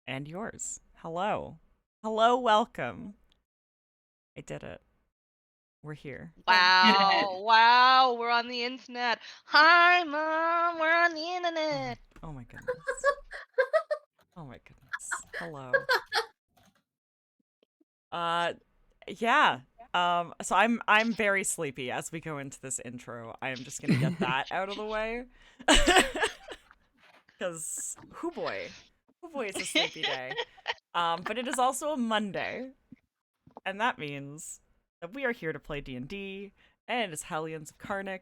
And yours. Hello. Hello, welcome. I did it. We're here. Wow, wow, we're on the internet. Hi, Mom, we're on the internet. Oh my goodness. Oh my goodness. Hello. Uh yeah. So I'm very sleepy as we go into this intro. I am just gonna get that out of the way. Cause whoo boy, it's a sleepy day. But it is also a Monday, and that means that we are here to play D&D, and it's Hellions of Carnocht,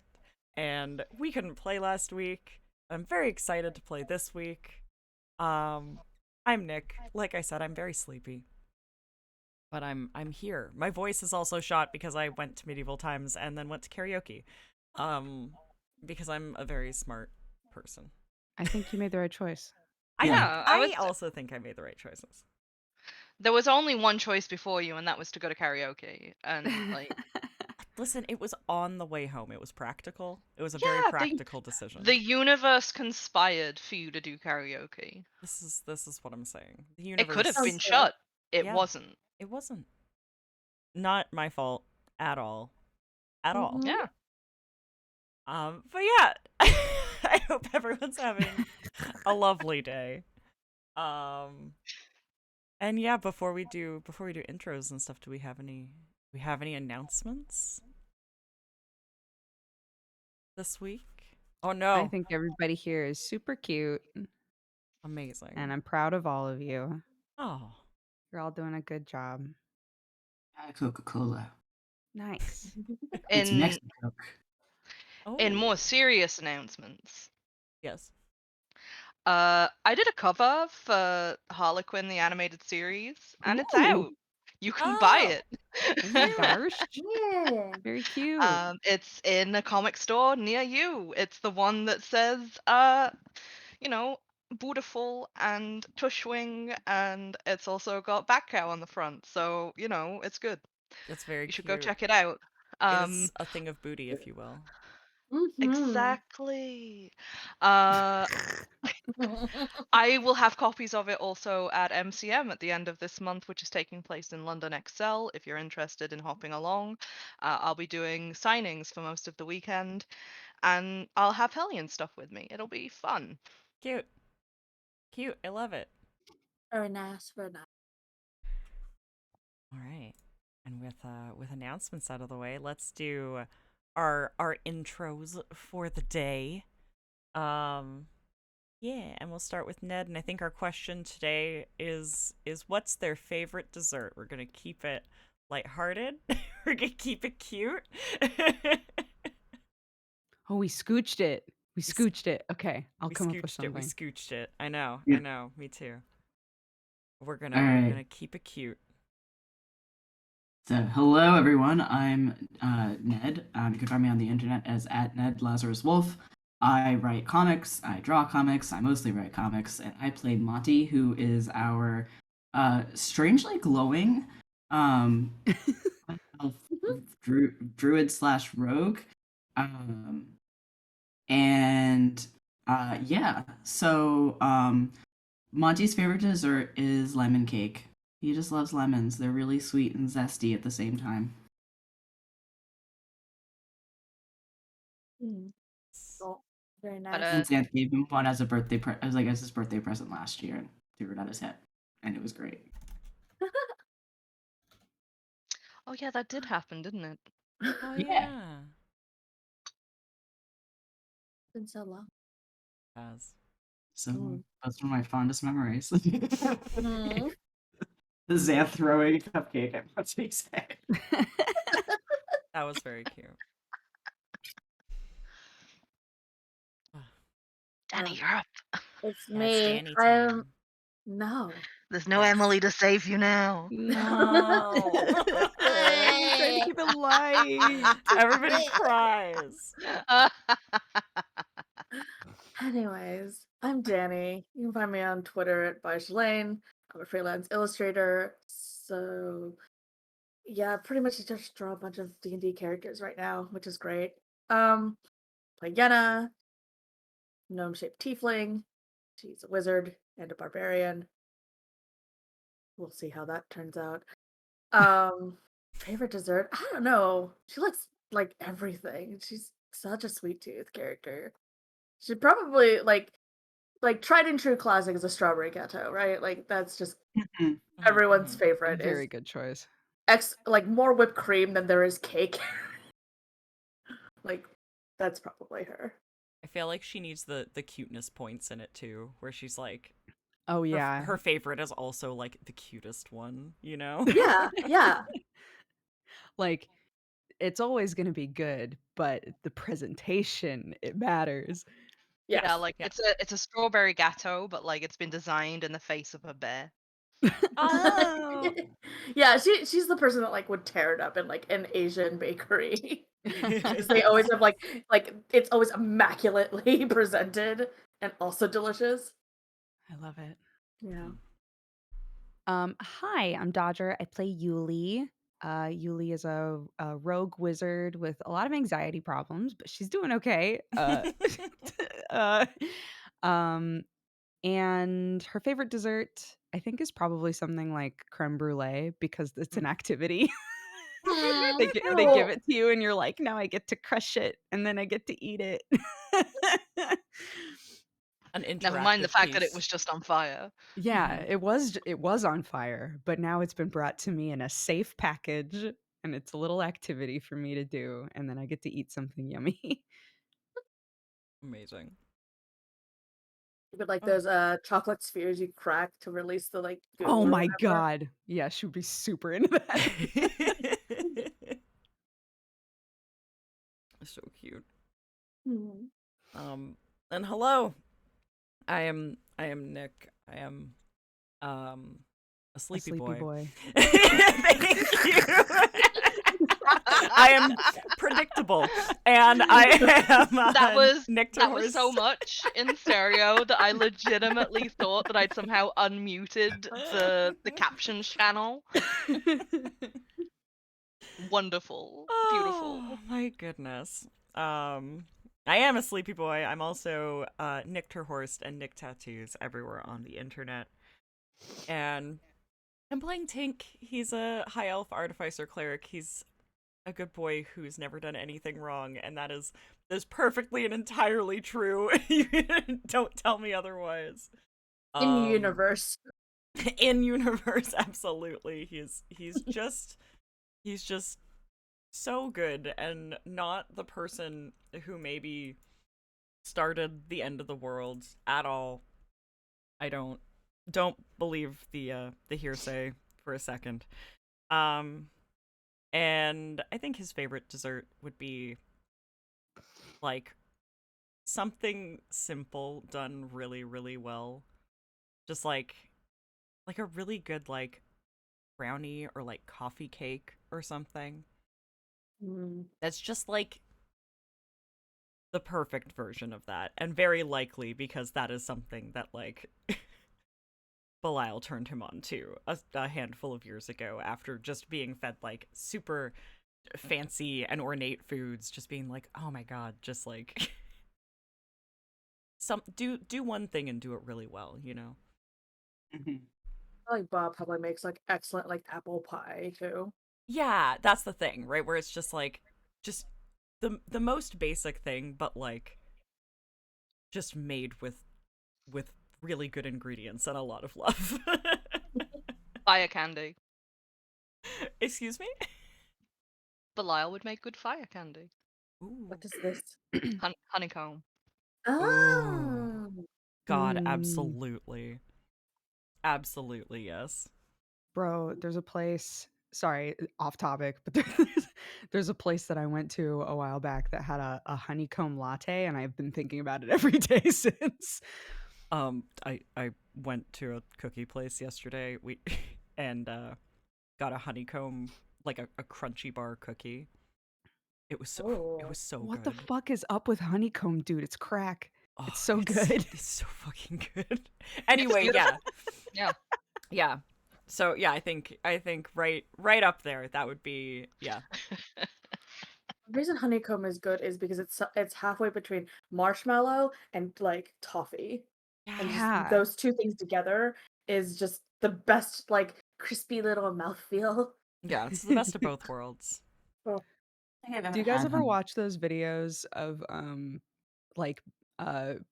and we couldn't play last week. I'm very excited to play this week. Um, I'm Nick. Like I said, I'm very sleepy, but I'm here. My voice is also shot because I went to medieval times and then went to karaoke. Um, because I'm a very smart person. I think you made the right choice. I Yeah, think I also think I made the right choices. there was only one choice before you, and that was to go to karaoke. And like, Listen, it was on the way home. It was practical. It was a very yeah, practical the decision. universe conspired for you to do karaoke. This is what I'm saying. The It could have universe, been Okay. shut. It yeah, wasn't. it wasn't not my fault at all. At all. Mhm. Yeah. But yeah, I hope everyone's having a lovely day. Um, and yeah, before we do intros and stuff, do we have any announcements this week? Oh I no. think everybody here is super cute, and Amazing. I'm proud of all of you. Oh. You're all doing a good job. Coca-Cola. Nice. It's In Mexico. in Oh. more serious announcements, Yes. I did a cover for Harlequin the animated series, and it's Ooh, out. You can buy Oh, it. oh my cute. gosh. Yeah. Very cute. It's in a comic store near you. It's the one that says, you know, Beautiful and Tushwing, and it's also got Bat Cow on the front. So, it's good. It's very You should go cute. check it out. It Um, is a thing of booty, if you will. Mhm. exactly. Uh, I will have copies of it also at MCM at the end of this month, which is taking place in London XL. If you're interested in hopping along, I'll be doing signings for most of the weekend, and I'll have Hellion stuff with me. It'll be fun. Cute. Cute. I love it. Very nice, very nice. All right. And with announcements out of the way, let's do our intros for the day. Um yeah, and we'll start with Ned, and I think our question today is what's their favorite dessert? We're going to keep it lighthearted. We're going to keep it cute. Oh, we scooched it. We we, s- scooched it. Okay, I'll we come up with scooched it. We something. scooched it. I know. I Yeah. know. Me too. All We're right. gonna keep it cute. So, hello everyone. I'm Ned. You can find me on the internet as at Ned Lazarus Wolf. I write comics. I draw comics. I mostly write comics, and I play Monty, who is our strangely glowing um, elf druid slash rogue. Um, and yeah, so Monty's favorite dessert is lemon cake. He just loves lemons. They're really sweet and zesty at the same time. Mm. Oh, very But nice. And Santa gave him one as a as his birthday present last year and threw it at his head, and it was great. oh yeah, that did happen, didn't it? Oh Yeah. yeah. Been so long. As So Mm. those are my fondest memories. Mm. The Xanth throwing a cupcake at Monty's head. that was very cute. Ah, Danny, you're up. It's yeah, it's me. Danny I'm time. no. There's no Yes. Emily to save you now. No. We're trying to keep it light. Everybody cries. Anyways, I'm Danny. You can find me on Twitter at @ByShalane. I'm a freelance illustrator. So yeah, pretty much just draw a bunch of D&D characters right now, which is great. Play Yenna, gnome-shaped tiefling. She's a wizard and a barbarian. we'll see how that turns out. Um, favorite dessert? I don't know. She likes like everything. She's such a sweet tooth character. She probably like tried and true classic is a strawberry ghetto, right? Like that's just Mhm. everyone's Mhm. favorite Very is good choice. like more whipped cream than there is cake. Like that's probably her. I feel like she needs the cuteness points in it too, where she's like Oh yeah. her favorite is also like the cutest one, you know? Yeah, yeah, Like it's always going to be good, but the presentation it matters. Yeah, yes. like Yeah. it's a strawberry gatto, but like it's been designed in the face of a bear. Oh. Yeah, she's the person that like would tear it up in like an Asian bakery. Because they always have like it's always immaculately presented and also delicious. I love it. Yeah. Hi, I'm Dodger. I play Yuli. Yuli is a rogue wizard with a lot of anxiety problems, but she's doing okay. Uh, um, and her favorite dessert, I think, is probably something like creme brulee because it's an activity. They give Oh, it to you, and you're like, now I get to crush it, and then I get to eat it. An Never mind the interactive fact that it piece. was just on fire. Yeah, it was on fire, but now it's been brought to me in a safe package, and it's a little activity for me to do, and then I get to eat something yummy. Amazing. but like Oh. those chocolate spheres you crack to release the like goo Oh or my whatever. god. Yeah, she would be super into that. So cute. Mhm. And hello. I am Nick. I am a A sleepy sleepy boy. boy. Thank you. I am predictable, and I am That was Nick that was so Horse. much in stereo that I legitimately thought that I'd somehow unmuted the captions channel. Wonderful. Beautiful. Oh my goodness. I am a sleepy boy. I'm also Nick Terhorst and Nick Tattoos everywhere on the internet. And I'm playing Tink. He's a high elf artificer cleric. He's a good boy who's never done anything wrong, and that is perfectly and entirely true. Don't tell me otherwise. In Um universe. in universe, absolutely. He's just so good and not the person who maybe started the end of the world at all. I don't believe the hearsay for a second. Um and I think his favorite dessert would be like something simple done really really well. Just like a really good like brownie or like coffee cake or something. Mm. That's just like the perfect version of that, and very likely because that is something that like Belial turned him on to a handful of years ago after just being fed like super fancy and ornate foods, just being like, oh my god, just like do one thing and do it really well, you know? Mhm. I feel like Bob probably makes like excellent like apple pie too. Yeah, that's the thing, right? Where it's just the most basic thing, but like just made with really good ingredients and a lot of love. Fire candy. Excuse me? Belial would make good fire candy. Ooh. What is this? Honeycomb. Ooh. Oh. God, Mm, absolutely. Absolutely, yes. bro, there's a place, sorry, off topic, but there's a place that I went to a while back that had a honeycomb latte, and I've been thinking about it every day since. I went to a cookie place yesterday. We and got a honeycomb, like a crunchy bar cookie. It Oh. was so What the good. fuck is up with honeycomb, dude? It's crack. Oh, It's so good. it's so fucking good. It's Anyway, beautiful. yeah. Yeah. Yeah. So yeah, I think right up there that would be yeah. The reason honeycomb is good is because it's halfway between marshmallow and like toffee. And just Yeah. Yeah. those two things together is just the best like crispy little mouthfeel. Yeah, it's the best of both worlds. Oh, I think I've Do you ever guys had ever honey. watch those videos of like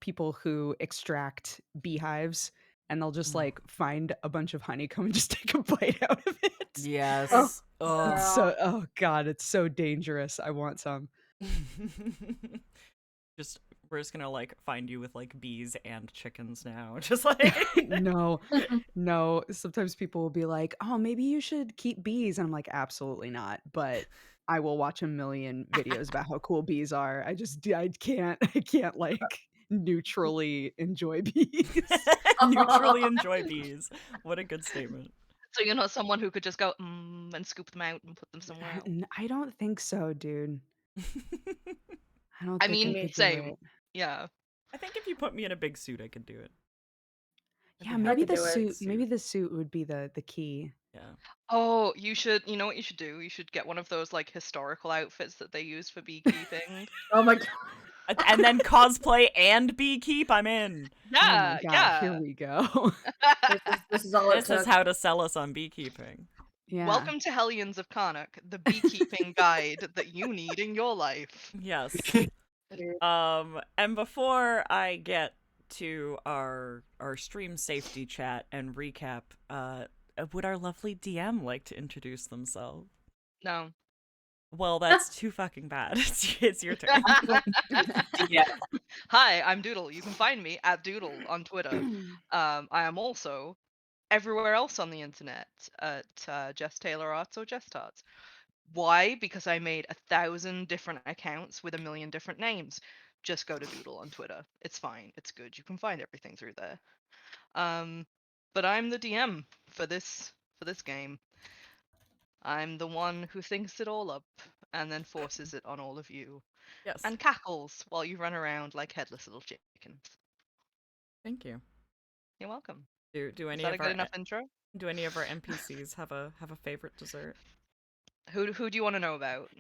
people who extract beehives and they'll just Mm. like find a bunch of honeycomb and just take a bite out of it? oh, Yes. Oh. It's yeah. so oh god, it's so dangerous. I want some. Just we're just gonna like find you with like bees and chickens now. Just like No, no. Sometimes people will be like, "Oh, maybe you should keep bees." And I'm like, "Absolutely not." But I will watch a million videos about how cool bees are. I can't I can't like neutrally enjoy bees. neutrally enjoy bees. What a good statement. So you're not someone who could just go and scoop them out and put them somewhere else. I don't think so, dude. I don't I think I mean, Me. could do same. it. Yeah. I think if you put me in a big suit, I could do it. I'd Yeah, be I happy could do with a it. big maybe suit. the suit would be the key. Yeah. Oh, you know what you should do? You should get one of those like historical outfits that they use for beekeeping. Oh my god. And then cosplay and beekeep, I'm in. Oh my Yeah, god, here yeah. we go. This is all it This is took. how to sell us on beekeeping. Yeah. Welcome to Hellions of Carnocht, the beekeeping guide that you need in your life. Yes. Dude. And before I get to our stream safety chat and recap, would our lovely DM like to introduce themselves? No. Well, that's too fucking bad. It's your turn. Yeah. Hi, I'm Doodle. You can find me at Doodle on Twitter. I am also everywhere else on the internet at Jess Taylor Arts or Jess Tarts. Why? Because I made 1,000 different accounts with a million different names. Just go to Doodle on Twitter. It's fine. It's good. You can find everything through there. But I'm the DM for this game. I'm the one who thinks it all up and then forces it on all of you Yes. and cackles while you run around like headless little chickens. Thank you. You're welcome. Do Is any that a of good our enough intro? do any of our NPCs have a favorite dessert? Who do you want to know about?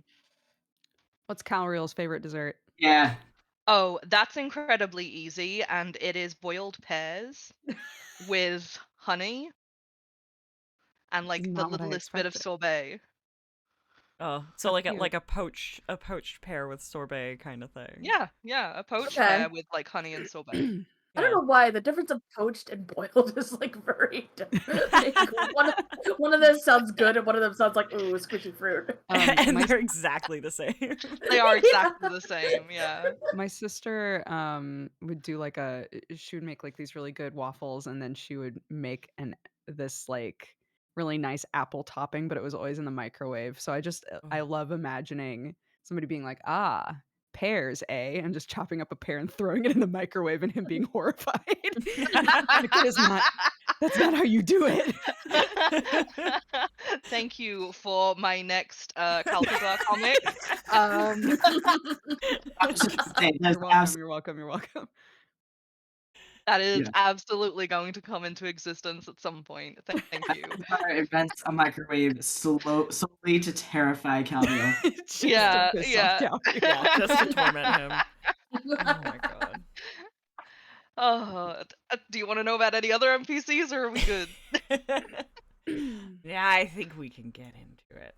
What's Calriel's favorite dessert? Yeah. Oh, that's incredibly easy, and it is boiled pears with honey and like the Not what I littlest bit of expected. sorbet. Oh, so How like cute. a poached pear with sorbet kind of thing. Yeah, a poached Okay. pear with like honey and sorbet. I don't know why the difference of poached and boiled is like very different. Like, one of them sounds good and one of them sounds like ooh, squishy fruit. And My they're exactly the same. They are Yeah. exactly the same, yeah. my sister would do like she would make like these really good waffles and then she would make this like really nice apple topping, but it was always in the microwave. So I Oh. love imagining somebody being like, "Ah, pears, eh?" and just chopping up a pear and throwing it in the microwave and him being horrified. Like that's not how you do it. Thank you for my next Calculator comic. I was just gonna say, that's You're welcome, you're welcome, you're welcome. That is Yeah. absolutely going going to existence at some point. Thank you. Our invents a microwave solely to terrify Calvio. Just to Yeah, piss off yeah. Calriel. Yeah, just to torment him. Oh my god. Oh, do you want to know about any other NPCs or are we good? Yeah, I think we can get into it.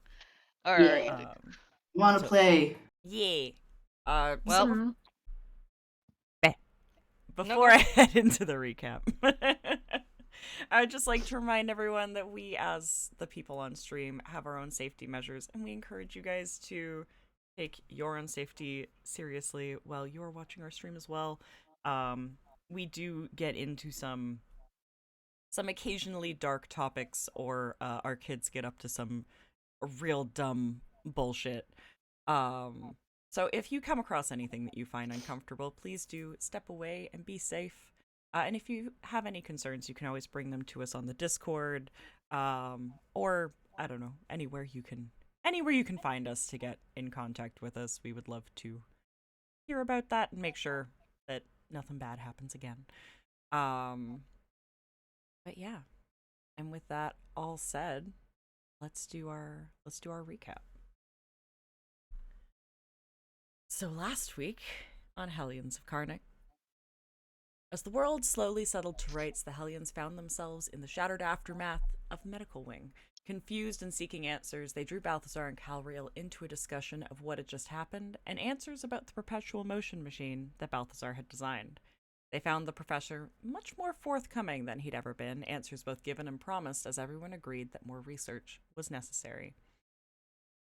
All right. Yeah. Um, Want to So- play? yeah. Well, Mhm. Before I head into the recap, I would just like to remind everyone that we, as the people on stream, have our own safety measures, and we encourage you guys to take your own safety seriously while you're watching our stream as well. We do get into some occasionally dark topics, or our kids get up to some real dumb bullshit. So if you come across anything that you find uncomfortable, please do step away and be safe. And if you have any concerns, you can always bring them to us on the Discord, or I don't know, anywhere you can find us to get in contact with us. We would love to hear about that and make sure that nothing bad happens again. But yeah, and with that all said, let's do our recap. So last week on Hellions of Carnocht, As the world slowly settled to rights, the Hellions found themselves in the shattered aftermath of the medical wing. Confused and seeking answers, they drew Balthazar and Calriel into a discussion of what had just happened and answers about the perpetual motion machine that Balthazar had designed. They found the professor much more forthcoming than he'd ever been, answers both given and promised, as everyone agreed that more research was necessary.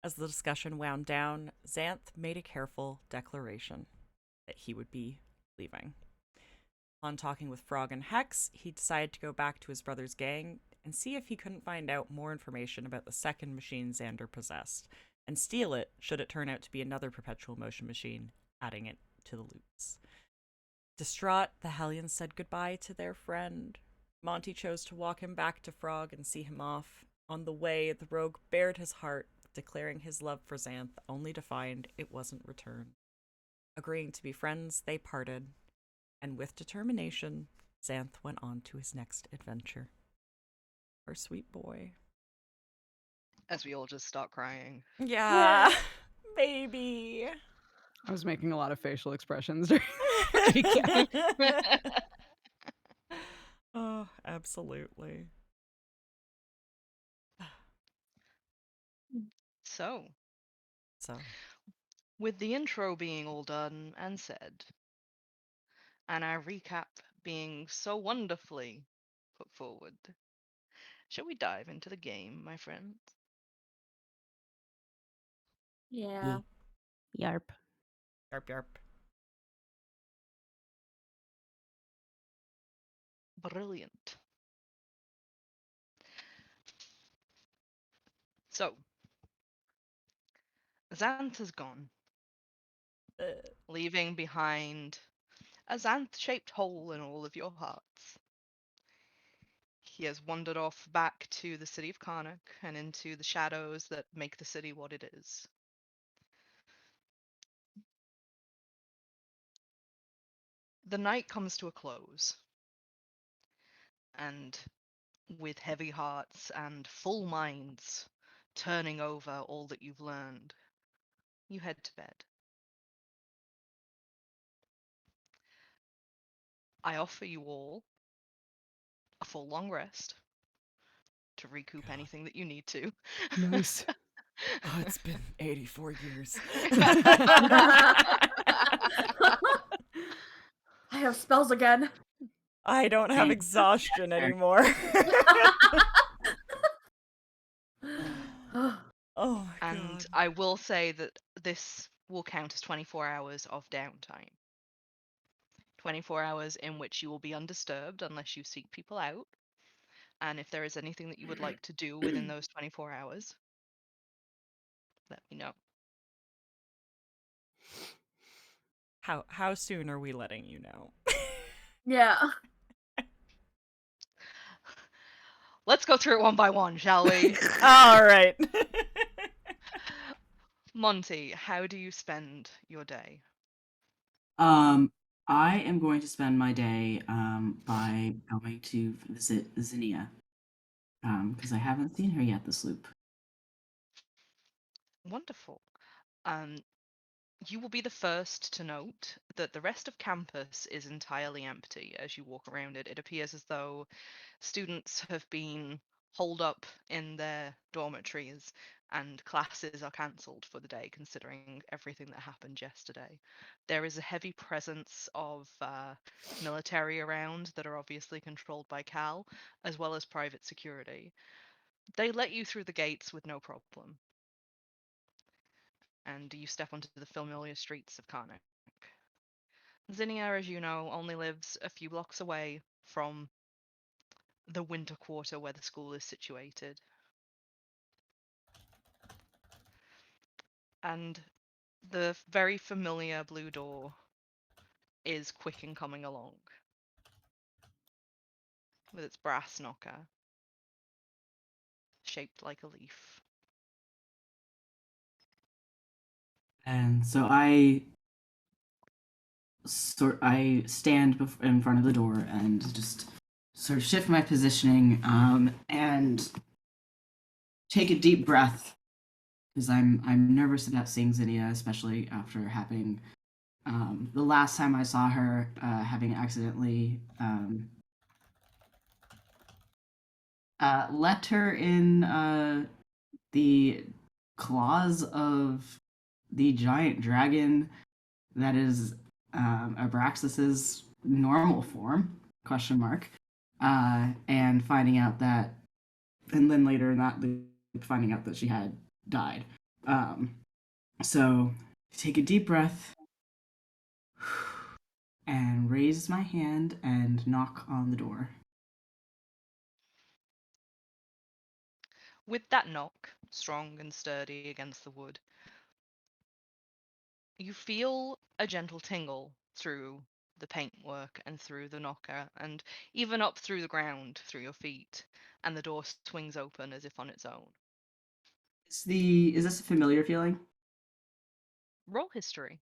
As the discussion wound down, Xanth made a careful declaration that he would be leaving. On talking with Frog and Hex, he decided to go back to his brother's gang and see if he couldn't find out more information about the second machine Xander possessed, and steal it should it turn out to be another perpetual motion machine, adding it to the loops. Distraught, the Hellions said goodbye to their friend. Monty chose to walk him back to Frog and see him off. On the way, the rogue bared his heart, declaring his love for Xanth, only to find it wasn't returned. Agreeing to be friends, they parted, and with determination, Xanth went on to his next adventure. Our sweet boy. As we all just start crying. Yeah, baby. I was making a lot of facial expressions during recap. Oh, absolutely. So, So, with the intro being all done and said, and our recap being so wonderfully put forward, shall we dive into the game, my friends? Yeah. Yarp. yarp yarp. Brilliant. So, Xanth has gone, leaving behind a Xanth-shaped hole in all of your hearts. He has wandered off back to the city of Carnocht and into the shadows that make the city what it is. The night comes to a close, and with heavy hearts and full minds turning over all that you've learned, you head to bed. I offer you all a full long rest to recoup anything that you need to. Nice. Oh, it's been 84 years. I have spells again. I don't have exhaustion anymore. Oh my And god. I will say that this will count as 24 hours of downtime. 24 hours in which you will be undisturbed unless you seek people out. And if there is anything that you would like to do within those 24 hours, let me know. How soon are we letting you know? Yeah. Let's go through it one by one, shall we? All right. Monty, how do you spend your day? I am going to spend my day by going to visit Zinnia. Because I haven't seen her yet this loop. Wonderful. You will be the first to note that the rest of campus is entirely empty as you walk around it. It appears as though students have been holed up in their dormitories and classes are cancelled for the day, considering everything that happened yesterday. There is a heavy presence of military around that are obviously controlled by Cal, as well as private security. They let you through the gates with no problem, and you step onto the familiar streets of Carnocht. Zinnia, as you know, only lives a few blocks away from the winter quarter where the school is situated. And the very familiar blue door is quick in coming along with its brass knocker shaped like a leaf. And so I stand in front of the door and just sort of shift my positioning and take a deep breath because I'm nervous about seeing Zinnia, especially after having The last time I saw her, having accidentally left her in the claws of the giant dragon that is Abraxas's normal form? Question mark. And finding out that, and then later not finding out that she had died. So take a deep breath and raise my hand and knock on the door. With that knock, strong and sturdy against the wood, you feel a gentle tingle through the paintwork and through the knocker, and even up through the ground through your feet, and the door swings open as if on its own. Is this a familiar feeling? Roll history.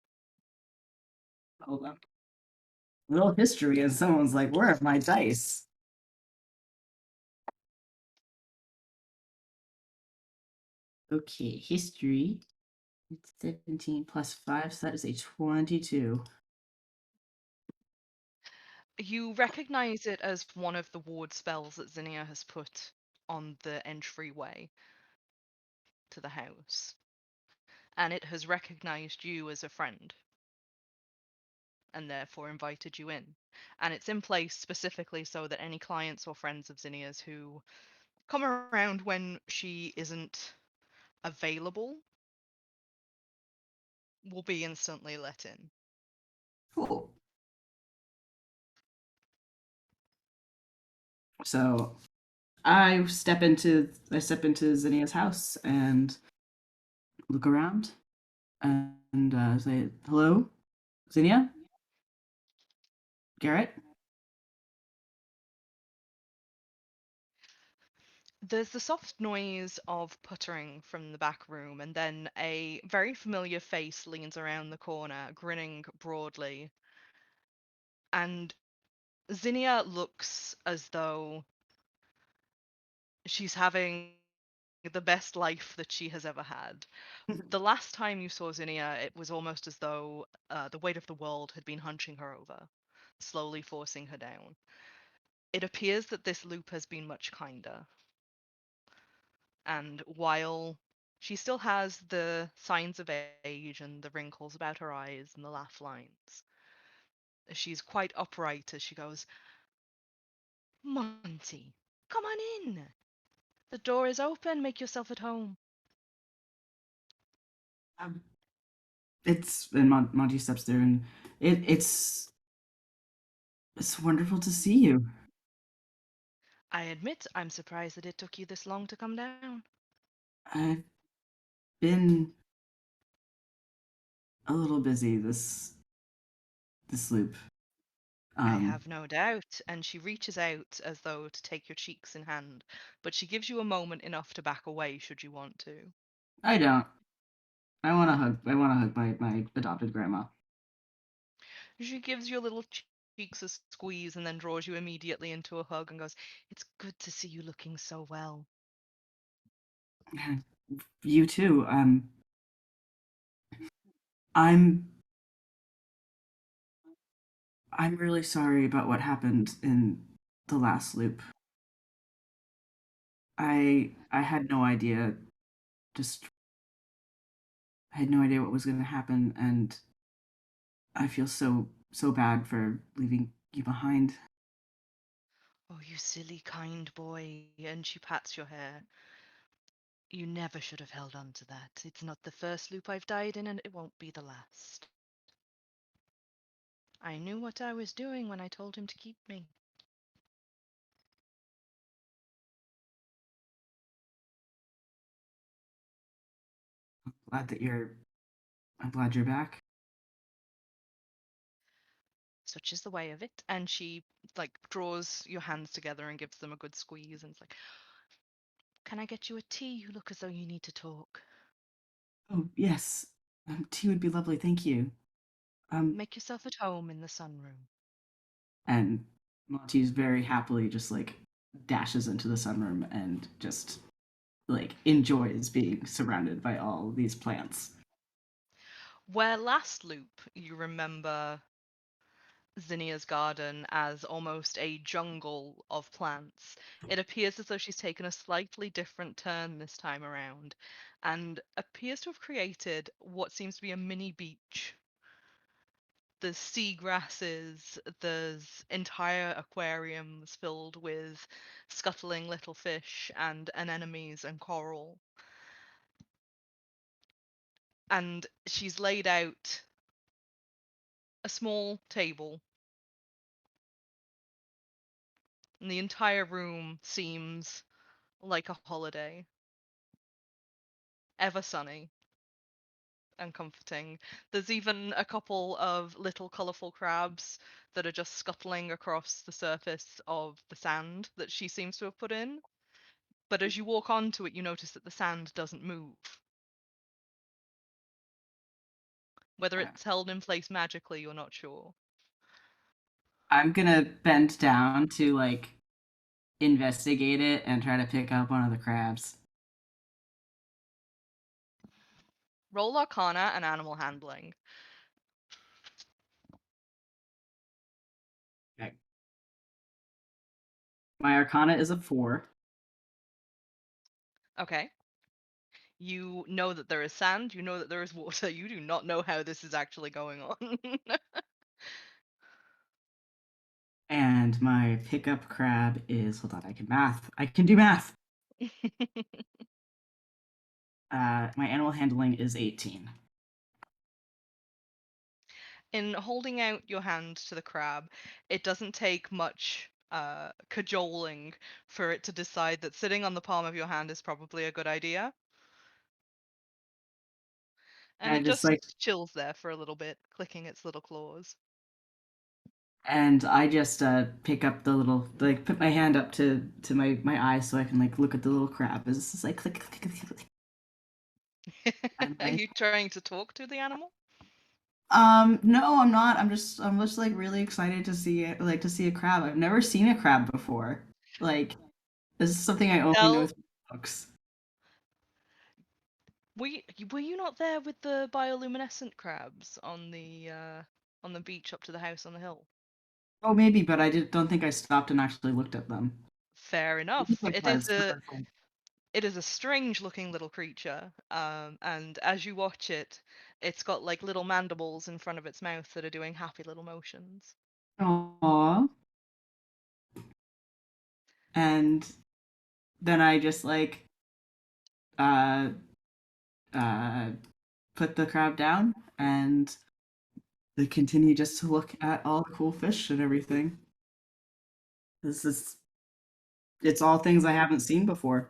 Hold on. Little history, and someone's like, "Where are my dice?" Okay, history. It's 17 plus 5, so that is a 22. You recognize it as one of the ward spells that Zinnia has put on the entryway to the house, and it has recognized you as a friend and therefore invited you in. And it's in place specifically so that any clients or friends of Zinnia's who come around when she isn't available will be instantly let in. Cool. So I step into Zinnia's house and look around and say, "Hello, Zinnia, Garrett." There's the soft noise of puttering from the back room, and then a very familiar face leans around the corner, grinning broadly. And Zinnia looks as though she's having the best life that she has ever had. The last time you saw Zinnia, it was almost as though the weight of the world had been hunching her over, slowly forcing her down. It appears that this loop has been much kinder. And while she still has the signs of age and the wrinkles about her eyes and the laugh lines, she's quite upright as she goes, "Monty, come on in. The door is open. Make yourself at home." Um, it's and Monty steps through, and it's wonderful to see you. I admit I'm surprised that it took you this long to come down. I've been a little busy this loop. I Um, have no doubt. And she reaches out as though to take your cheeks in hand, but she gives you a moment enough to back away should you want to. I don't. I want to hug. I want to hug my adopted grandma. She gives your little cheeks a squeeze and then draws you immediately into a hug and goes, "It's good to see you looking so well." You too. I'm I'm really sorry about what happened in the last loop. I had no idea. Just I had no idea what was going to happen, and I feel so bad for leaving you behind. "Oh, you silly, kind boy." And she pats your hair. "You never should have held on to that. It's not the first loop I've died in, and it won't be the last. I knew what I was doing when I told him to keep me." Glad that you're. I'm glad you're back. Such is the way of it. And she like draws your hands together and gives them a good squeeze and it's like, "Can I get you a tea? You look as though you need to talk." Oh yes, tea would be lovely. Thank you. Um, "Make yourself at home in the sunroom." and Monty's very happily just like dashes into the sunroom and just like enjoys being surrounded by all these plants. Where last loop you remember Zinnia's garden as almost a jungle of plants, it appears as though she's taken a slightly different turn this time around and appears to have created what seems to be a mini beach. There's seagrasses, there's entire aquariums filled with scuttling little fish and anemones and coral. And she's laid out a small table, and the entire room seems like a holiday, ever sunny and comforting. There's even a couple of little colourful crabs that are just scuttling across the surface of the sand that she seems to have put in. But as you walk onto it, you notice that the sand doesn't move. Whether Yeah. it's held in place magically, you're not sure. I'm gonna bend down to like investigate it and try to pick up one of the crabs. Roll Arcana and Animal Handling. Okay. My Arcana is a 4. Okay. You know that there is sand, you know that there is water, you do not know how this is actually going on. And my pickup crab is, hold on, I can math. I can do math. My animal handling is 18. In holding out your hand to the crab, it doesn't take much cajoling for it to decide that sitting on the palm of your hand is probably a good idea. And And I it just like, just chills there for a little bit, clicking its little claws. and I just pick up the little, like, put my hand up to my eyes so I can like look at the little crab. It's just like click, click, click, click, click. And Are you trying to talk to the animal? no, I'm not. I'm just like really excited to see it, like to see a crab. I've never seen a crab before. Like, this is something I only know Tell, through books. were you not there with the bioluminescent crabs on the beach up to the house on the hill? Oh, maybe, but don't think I stopped and actually looked at them. Fair I think enough. I was, but It is a strange looking little creature, and as you watch it, it's got like little mandibles in front of its mouth that are doing happy little motions. Aww. And then I just like uh uh put the crab down and they continue just to look at all the cool fish and everything. This is it's all things I haven't seen before.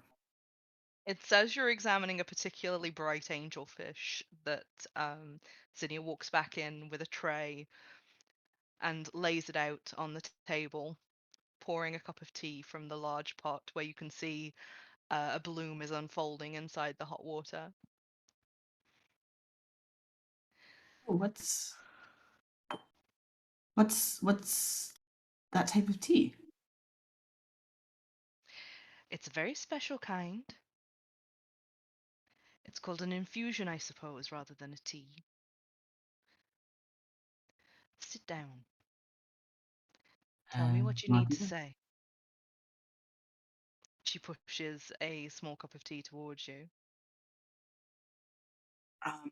It's as you're examining a particularly bright angelfish that Zinnia walks back in with a tray and lays it out on the table, pouring a cup of tea from the large pot where you can see a bloom is unfolding inside the hot water. Oh, what's that type of tea? It's a very special kind. It's called an infusion, I suppose, rather than a tea. Sit down. Tell me what you Not need to even. say. She pushes a small cup of tea towards you. Um,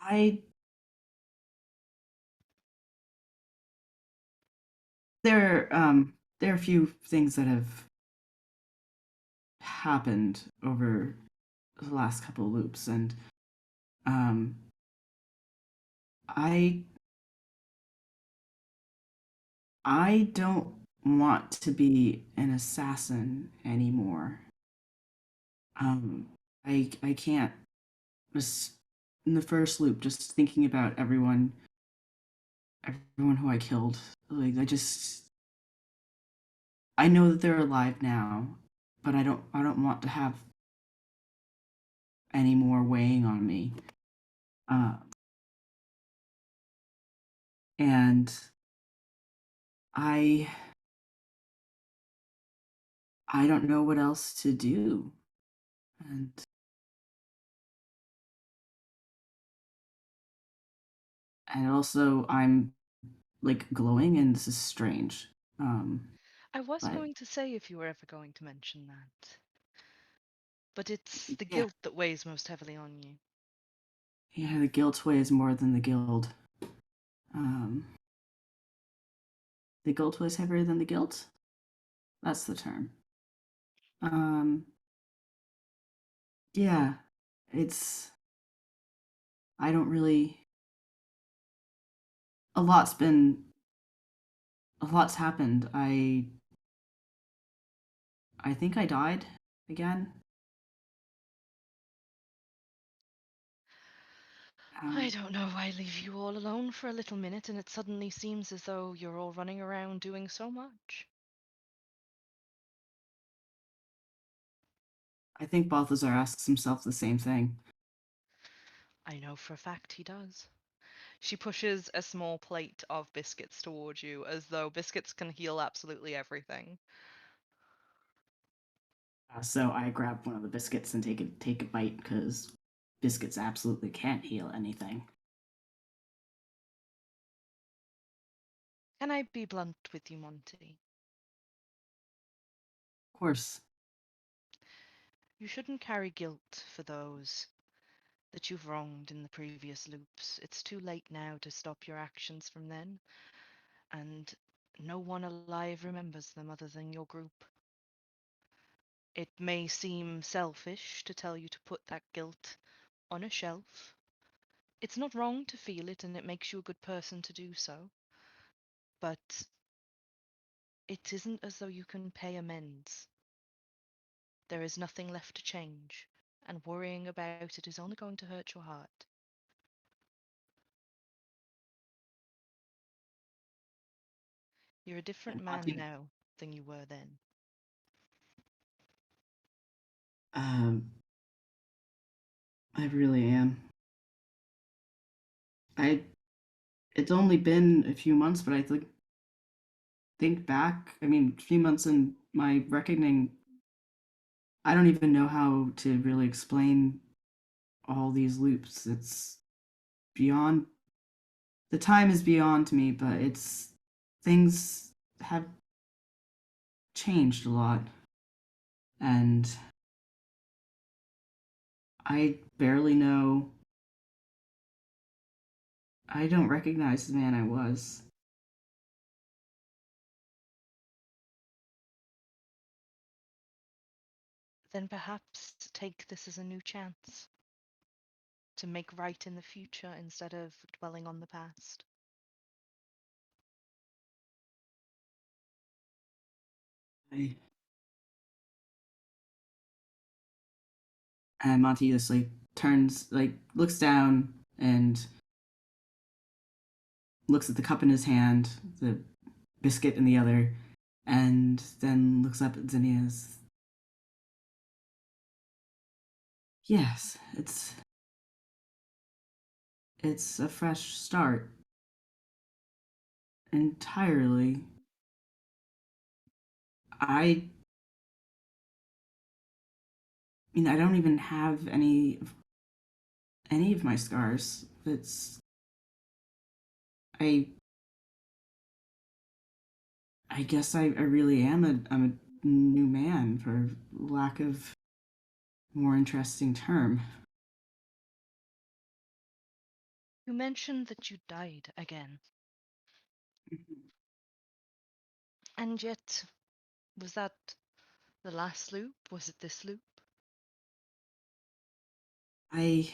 I there are a few things that have happened over the last couple of loops, and um, I I don't want to be an assassin anymore. Um, I can't. Just in the first loop, just thinking about everyone who I killed. Like I know that they're alive now, but I don't want to have any more weighing on me. Uh, and I I don't know what else to do. and also I'm like glowing, and this is strange. I was But going to say if you were ever going to mention that, but it's the yeah, guilt that weighs most heavily on you. yeah, the guilt weighs more than the guild. Um, the guilt weighs heavier than the guilt. That's the term. Um, yeah, it's. I don't really. A lot's been. A lot's happened. I think I died again. I Um, don't know why I leave you all alone for a little minute and it suddenly seems as though you're all running around doing so much. I think Balthazar asks himself the same thing. I know for a fact he does. She pushes a small plate of biscuits towards you as though biscuits can heal absolutely everything. So I grab one of the biscuits and take a bite because biscuits absolutely can't heal anything. Can I be blunt with you, Monty? Of course, You shouldn't carry guilt for those that you've wronged in the previous loops. It's too late now to stop your actions from then, and no one alive remembers them other than your group. It may seem selfish to tell you to put that guilt on a shelf. It's not wrong to feel it, and it makes you a good person to do so. But it isn't as though you can pay amends. There is nothing left to change, and worrying about it is only going to hurt your heart. You're a different and man Monty, now than you were then. um, I really am. I. It's only been a few months, but I think back. I mean, a few months in my reckoning. I don't even know how to really explain all these loops. It's beyond. The time is beyond me, but it's things have changed a lot, and I barely know. I don't recognize the man I was. Then perhaps take this as a new chance to make right in the future instead of dwelling on the past. I, and Monty just turns, looks down and looks at the cup in his hand, the biscuit in the other, and then looks up at Zinnia's. Yes, it's a fresh start. Entirely. I mean, I don't even have any of my scars. It's I I guess I really am I'm a new man, for lack of more interesting term. You mentioned that you died again, and yet, was that the last loop? Was it this loop? I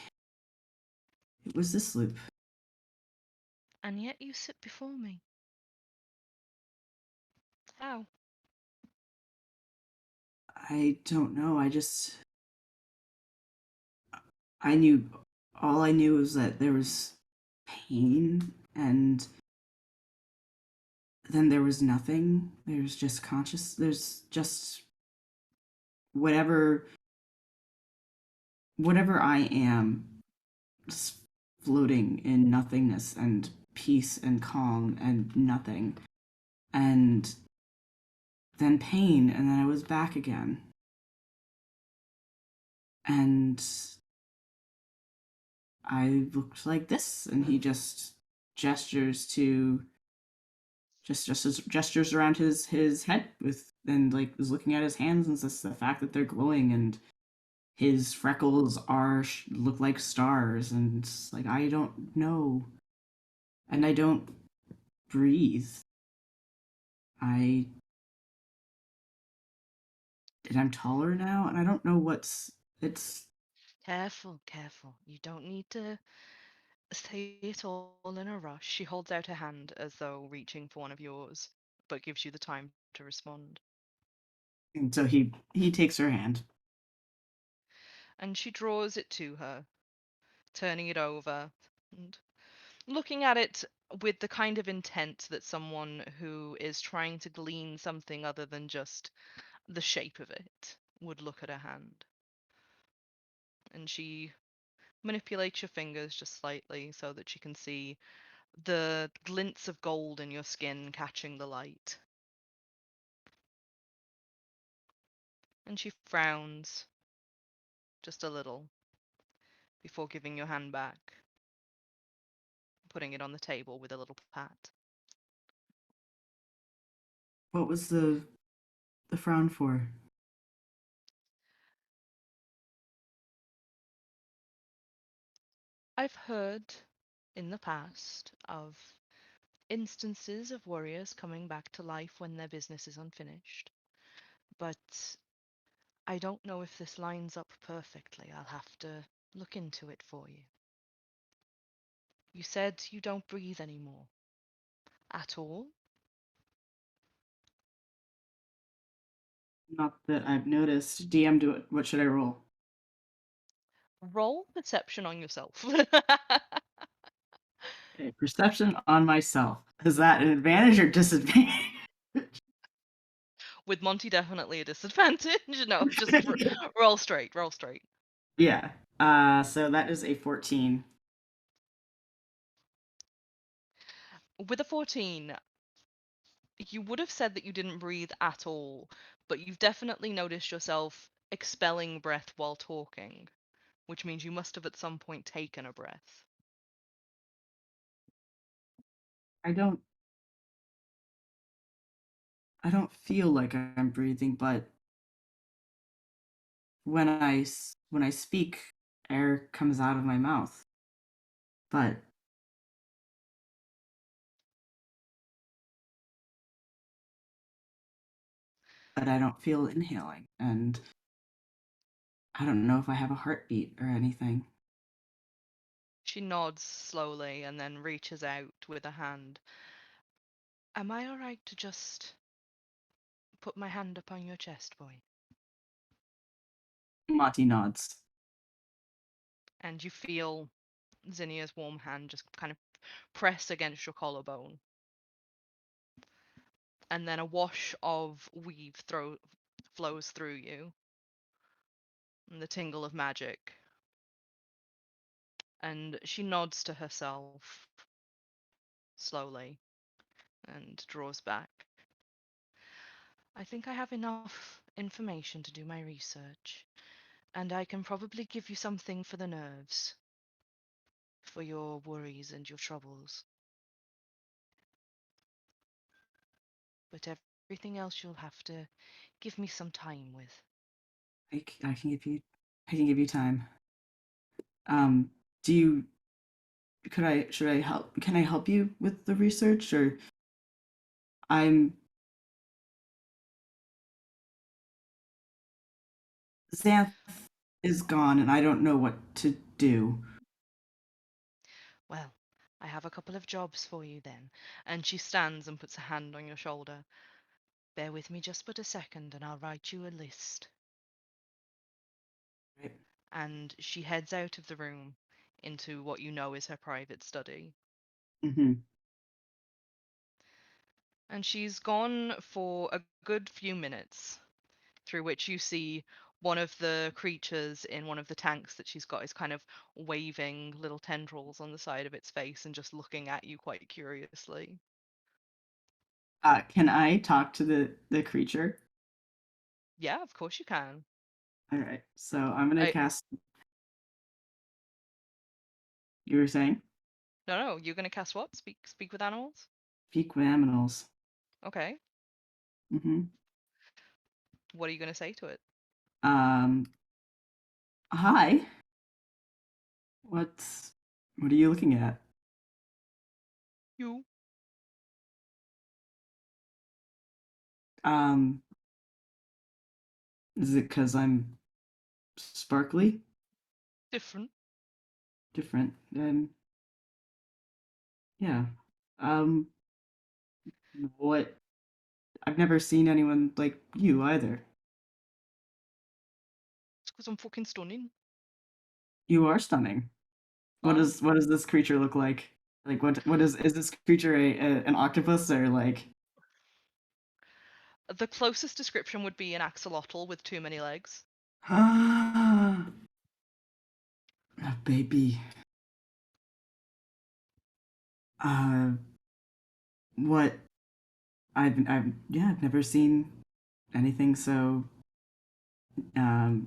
It was this loop. And yet you sit before me. How? I don't know. I knew all I knew was that there was pain, and then there was nothing. There's just conscious. There's just whatever whatever I am, just floating in nothingness and peace and calm and nothing. And then pain, and then I was back again. and I looked like this, and he just gestures to gestures around his head with and like is looking at his hands and says the fact that they're glowing and his freckles are look like stars and like I don't know and I don't breathe. I and I'm taller now and I don't know what's it's Careful, careful. You don't need to say it all in a rush. She holds out her hand as though reaching for one of yours, but gives you the time to respond. and so he takes her hand. And she draws it to her, turning it over and looking at it with the kind of intent that someone who is trying to glean something other than just the shape of it would look at her hand. And she manipulates your fingers just slightly so that she can see the glints of gold in your skin catching the light. And she frowns just a little before giving your hand back, putting it on the table with a little pat. What was the frown for? I've heard in the past of instances of warriors coming back to life when their business is unfinished, but I don't know if this lines up perfectly. I'll have to look into it for you. You said you don't breathe anymore. At all? Not that I've noticed. DM, do it. What should I roll? Roll perception on yourself. Okay, perception on myself. Is that an advantage or disadvantage? With Monty definitely a disadvantage. No, just roll straight, roll straight. Yeah. So that is a 14. With a 14, you would have said that you didn't breathe at all, but you've definitely noticed yourself expelling breath while talking, which means you must have at some point taken a breath. I don't I don't feel like I'm breathing, but when I speak, air comes out of my mouth. But I don't feel inhaling, and I don't know if I have a heartbeat or anything. She nods slowly and then reaches out with a hand. Am I alright to just put my hand upon your chest, boy? Monty nods. And you feel Zinnia's warm hand just kind of press against your collarbone. And then a wash of weave flows through you, and the tingle of magic. And she nods to herself slowly and draws back. I think I have enough information to do my research, and I can probably give you something for the nerves, for your worries and your troubles. But everything else you'll have to give me some time with. I can give you time. Um, do you should I help can I help you with the research or I'm Xanth is gone and I don't know what to do. Well, I have a couple of jobs for you then. And she stands and puts a hand on your shoulder. Bear with me just but a second and I'll write you a list. Right. And she heads out of the room into what you know is her private study. Mm-hmm. And she's gone for a good few minutes, through which you see one of the creatures in one of the tanks that she's got is kind of waving little tendrils on the side of its face and just looking at you quite curiously. Can I talk to the creature? Yeah, of course you can. All right. So I'm gonna I cast. You were saying no, you're gonna cast what? Speak with animals? speak with animals. Okay. Mm-hmm. What are you gonna say to it? Um. Hi. What are you looking at? You Um. Is it because I'm sparkly? different. Different? Yeah. Um. What? I've never seen anyone like you either. It's because I'm fucking stunning. You are stunning. Aye. What does this creature look like? Like what is this creature an octopus or like The closest description would be an axolotl with too many legs. a baby? Uh, what? I've never seen anything so oh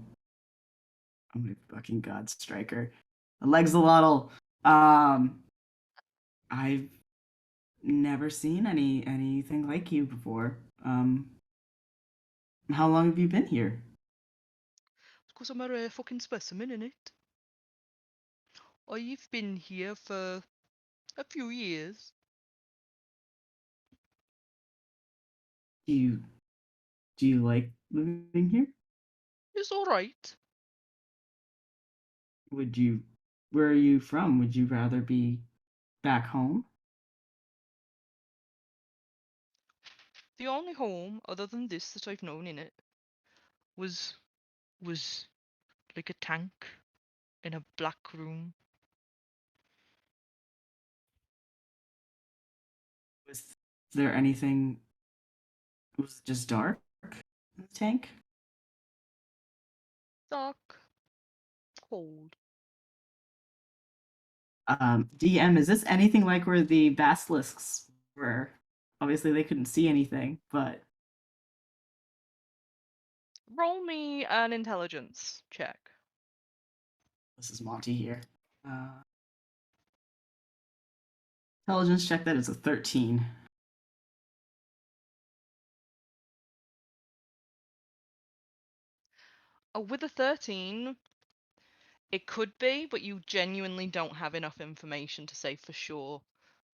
my fucking god, Striker. The legs a lottle. I've never seen anything like you before. How long have you been here? It's because I'm a rare fucking specimen, innit? I've been here for a few years. Do you do you like living here? It's alright. Would you Where are you from? Would you rather be back home? The only home other than this that I've known in it was was like a tank in a black room. Was there anything was it just dark in the tank? Dark, cold. DM, is this anything like where the basilisks were? Obviously they couldn't see anything, but Roll me an intelligence check. this is Monty here. Uh, Intelligence check, that is a 13. With a 13, it could be, but you genuinely don't have enough information to say for sure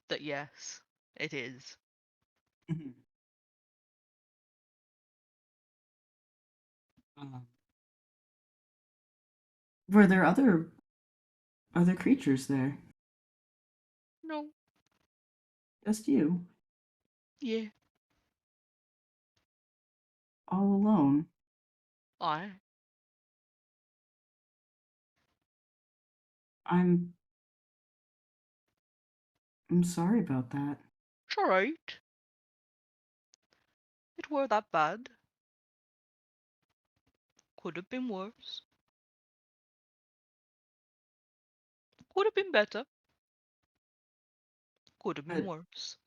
that yes, it is. Mhm. Um, were there other creatures there? No, Just you, yeah, all alone. I. I'm I'm sorry about that. It's alright. It were that bad. Could have been worse. Could have been better. Could have been But worse.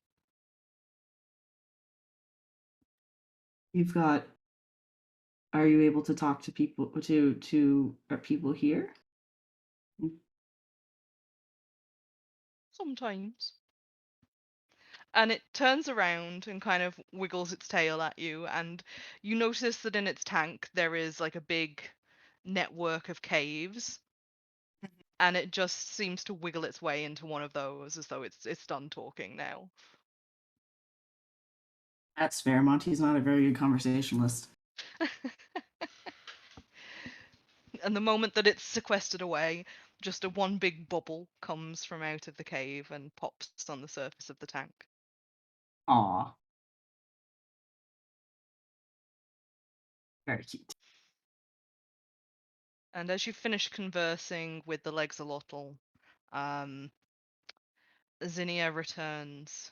you've got are you able to talk to people here? Sometimes. And it turns around and kind of wiggles its tail at you, and you notice that in its tank there is like a big network of caves, and it just seems to wiggle its way into one of those as though it's done talking now. That's fair. Monty's not a very good conversationalist. And the moment that it's sequestered away, just a one big bubble comes from out of the cave and pops on the surface of the tank. Aw. Very cute. And as you finish conversing with the Lexalotl, um, Zinnia returns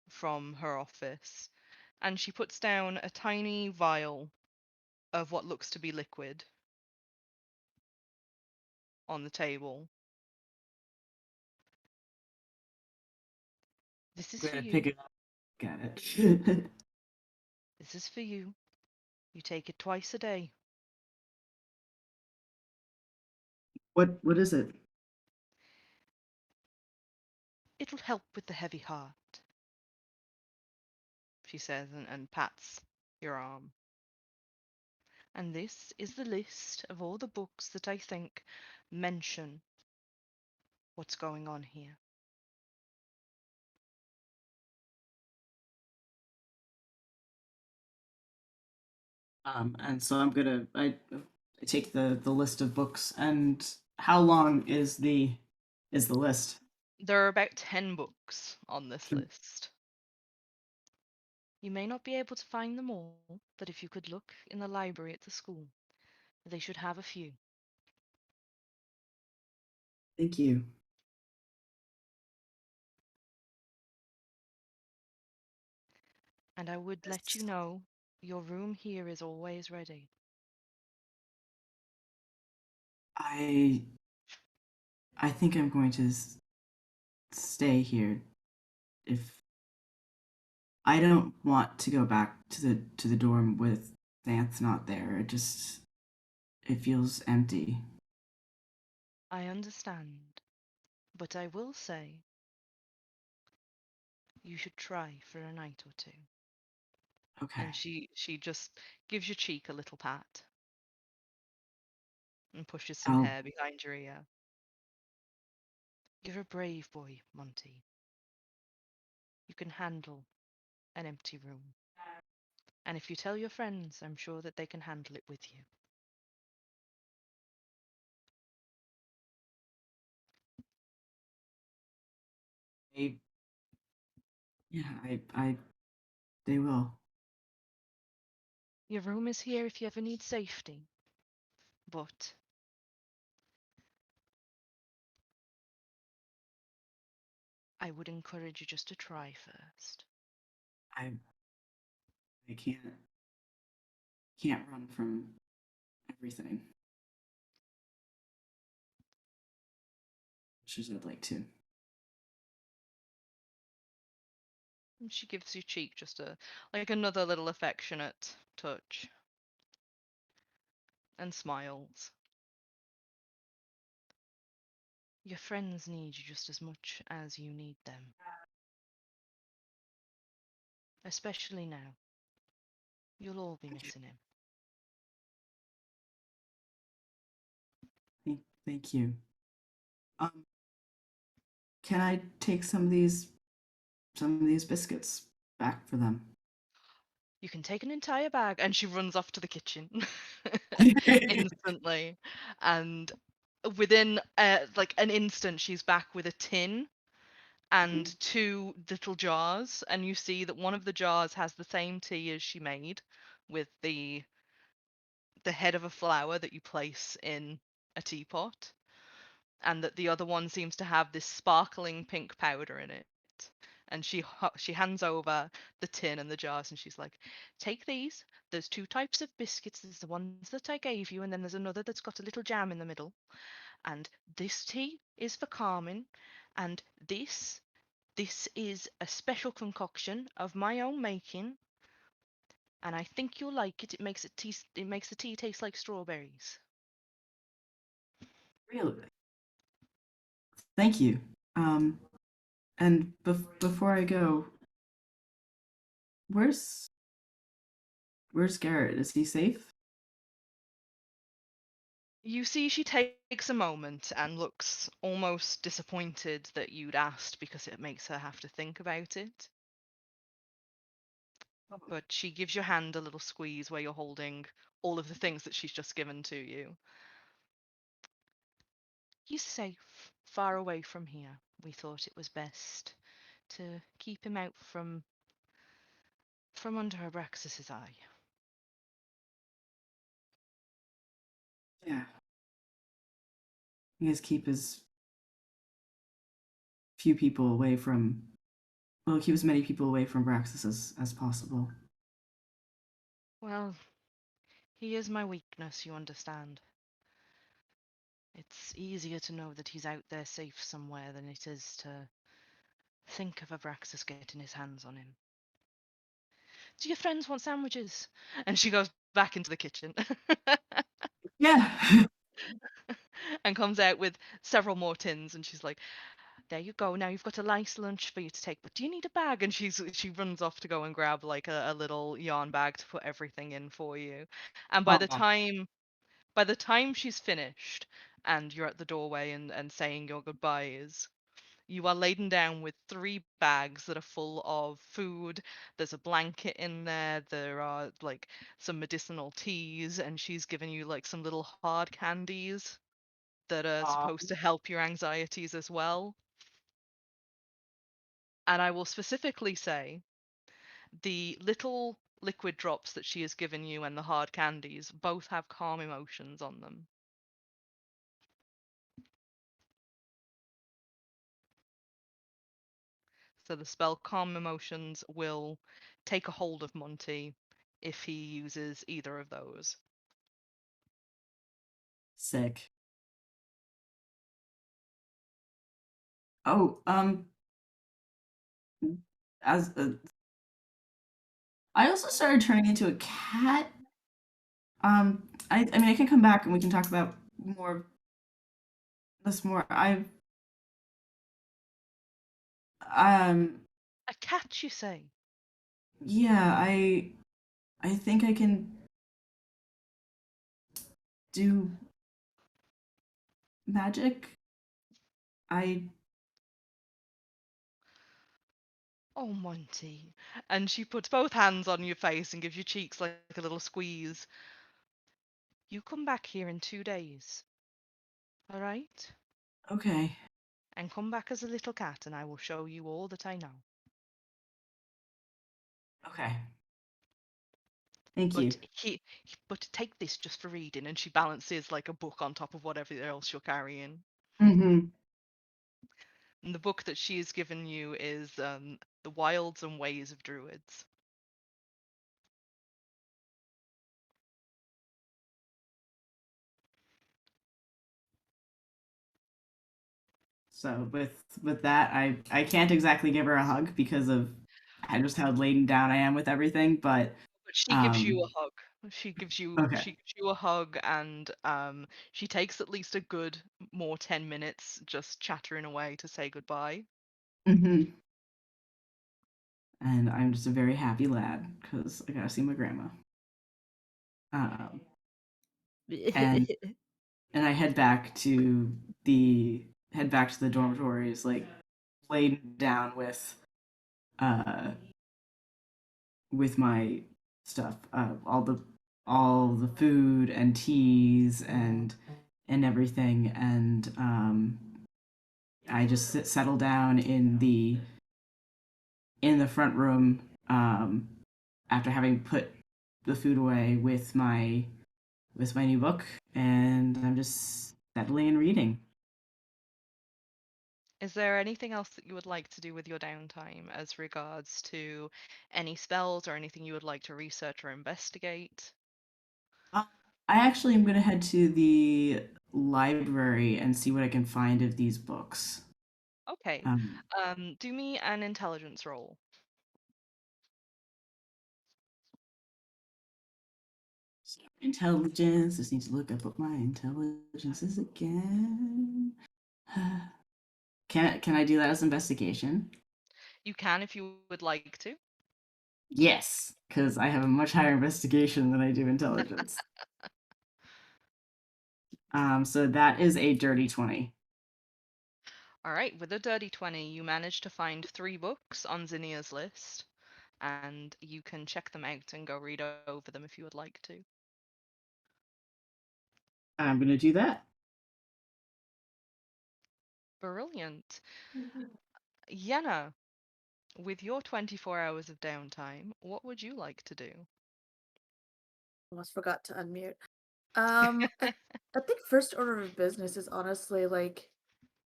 from her office and she puts down a tiny vial of what looks to be liquid on the table. This is I'm for gonna pick you. it up. Got it. This is for you. You take it twice a day. What is it? It'll help with the heavy heart, she says, and pats your arm. And this is the list of all the books that I think mention what's going on here. And so I take the list of books. And how long is the list? There are about 10 books on this list. You may not be able to find them all, but if you could look in the library at the school, they should have a few. Thank you. And I would let you know your room here is always ready. I I think I'm going to stay here. If I don't want to go back to the dorm with Xanth not there. It feels empty. I understand, but I will say you should try for a night or two. Okay. And she just gives your cheek a little pat and pushes some I'll hair behind your ear. You're a brave boy, Monty. You can handle an empty room. And if you tell your friends, I'm sure that they can handle it with you. I, yeah, I they will. Your room is here if you ever need safety. But I would encourage you just to try first. I I can't run from everything. Much as I'd like to. And she gives your cheek just like another little affectionate touch and smiles. Your friends need you just as much as you need them. Especially now. You'll all be missing him. Thank you. Um, can I take some of these biscuits back for them? You can take an entire bag, and she runs off to the kitchen instantly. And within like an instant, she's back with a tin and two little jars, and you see that one of the jars has the same tea as she made, with the head of a flower that you place in a teapot, and that the other one seems to have this sparkling pink powder in it. And she hands over the tin and the jars, and she's like, "Take these. There's two types of biscuits. There's the ones that I gave you, and then there's another that's got a little jam in the middle. And this tea is for Carmen, and this is a special concoction of my own making, and I think you'll like it. It makes the tea taste like strawberries." Really? Thank you. Um, and before I go, where's where's Garrett? Is he safe? You see, she takes a moment and looks almost disappointed that you'd asked, because it makes her have to think about it. But she gives your hand a little squeeze where you're holding all of the things that she's just given to you. He's safe, far away from here. We thought it was best to keep him out from under Abraxas's eye. Yeah. You guys keep as few people away from. Well, keep as many people away from Braxis as possible. Well, he is my weakness, you understand. It's easier to know that he's out there safe somewhere than it is to think of Abraxas getting his hands on him. Do your friends want sandwiches? And she goes back into the kitchen. Yeah. and comes out with several more tins, and she's like, there you go. Now you've got a nice lunch for you to take, but do you need a bag? And she runs off to go and grab like a little yarn bag to put everything in for you. And Oh, by the time she's finished and you're at the doorway and saying your goodbyes, you are laden down with 3 bags that are full of food. There's a blanket in there. There are like some medicinal teas, and she's given you like some little hard candies that are aw. supposed to help your anxieties as well. And I will specifically say the little liquid drops that she has given you and the hard candies both have calm emotions on them. So the spell calm emotions will take a hold of Monty if he uses either of those. Sick. Oh, as I also started turning into a cat. I mean, I can come back and we can talk about more this more. Um, A cat, you say? yeah, I think I can do magic. I Oh, Monty. And she puts both hands on your face and gives your cheeks like a little squeeze. You come back here in 2 days, all right? okay. And come back as a little cat, and I will show you all that I know. Okay. Thank you. But but take this just for reading. And she balances like a book on top of whatever else you're carrying. Mm-hmm. And the book that she has given you is The Wilds and Ways of Druids. So with that, I can't exactly give her a hug because of just how laden down I am with everything, but But she gives you um a hug. okay. She gives you a hug, and she takes at least a good more 10 minutes just chattering away to say goodbye. Mm-hmm. And I'm just a very happy lad because I gotta see my grandma. Um and and I the head back to the dormitories, like laden down uh with my stuff, all the food and teas and everything, and I just settle down in the front room, after having put the food away with my new book, and I'm just settling and reading. Is there anything else that you would like to do with your downtime as regards to any spells or anything you would like to research or investigate? Uh, I actually am going to head to the library and see what I can find of these books. Okay. Um, Do me an intelligence roll. Intelligence. Just need to look up what my intelligence is again. Can I do that as investigation? You can if you would like to. Yes, because I have a much higher investigation than I do intelligence. So that is a dirty 20. All right, with a dirty 20, you manage to find 3 books on Zinnia's list, and you can check them out and go read over them if you would like to. I'm gonna do that. Brilliant. Yenna, with your 24 hours of downtime, what would you like to do? Almost forgot to unmute. I think first order of business is honestly like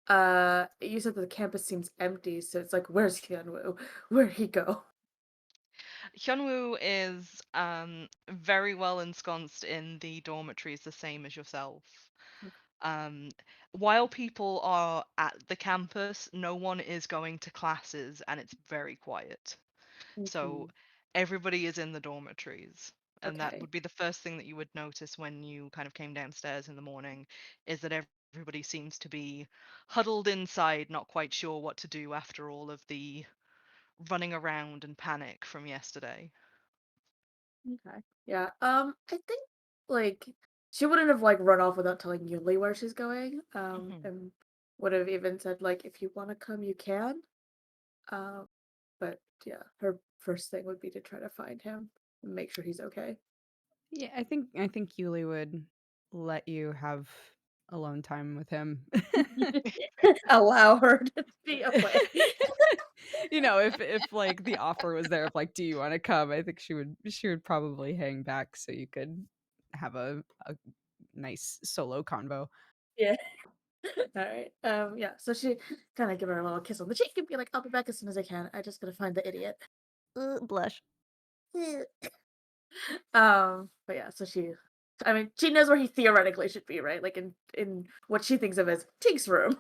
you said that the campus seems empty, so it's like where's Hyunwoo? Where'd he go? Hyunwoo is very well ensconced in the dormitories, the same as yourself. Um, while people are at the campus, no one is going to classes and it's very quiet. So Mhm. everybody is in the dormitories. And that Okay. would be the first thing that you would notice when you kind of came downstairs in the morning, is that everybody seems to be huddled inside, not quite sure what to do after all of the running around and panic from yesterday. Okay. Yeah. I think like she wouldn't have like run off without telling Yuli where she's going. Hmm. And would have even said like if you want to come, you can. Um, but yeah, her first thing would be to try to find him and make sure he's okay. Yeah, I think Yuli would let you have alone time with him. Allow her to be away. If like the offer was there of like, do you want to come? I think she would probably hang back so you could have a nice solo convo. Yeah. All right. Yeah. So she kind of give her a little kiss on the cheek and be like, "I'll be back as soon as I can. I just gotta find the idiot." Blush. But yeah. So I mean, she knows where he theoretically should be, right? Like in what she thinks of as Tink's room.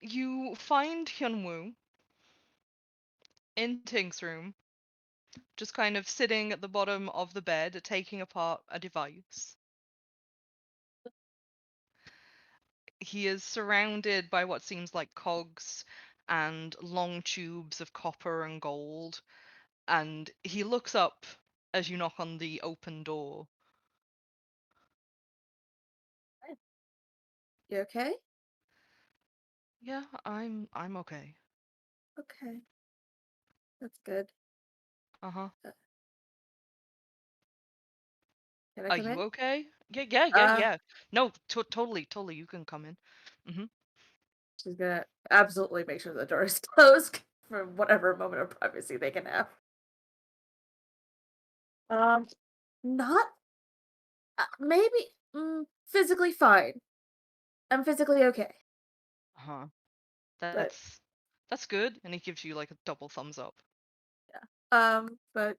You find Hyunwoo in Ting's room, just kind of sitting at the bottom of the bed, taking apart a device. He is surrounded by what seems like cogs and long tubes of copper and gold, and he looks up as you knock on the open door. You okay? Yeah, I'm okay. Okay, that's good. Uh-huh. Uh, can I Are come you in? okay? Yeah, Uh, yeah. No, totally, you can come in. Mm-hmm. she's gonna absolutely make sure the door is closed for whatever moment of privacy they can have. Um, not maybe physically fine. I'm physically okay, Uh-huh. but That's good. And he gives you like a double thumbs up. yeah. But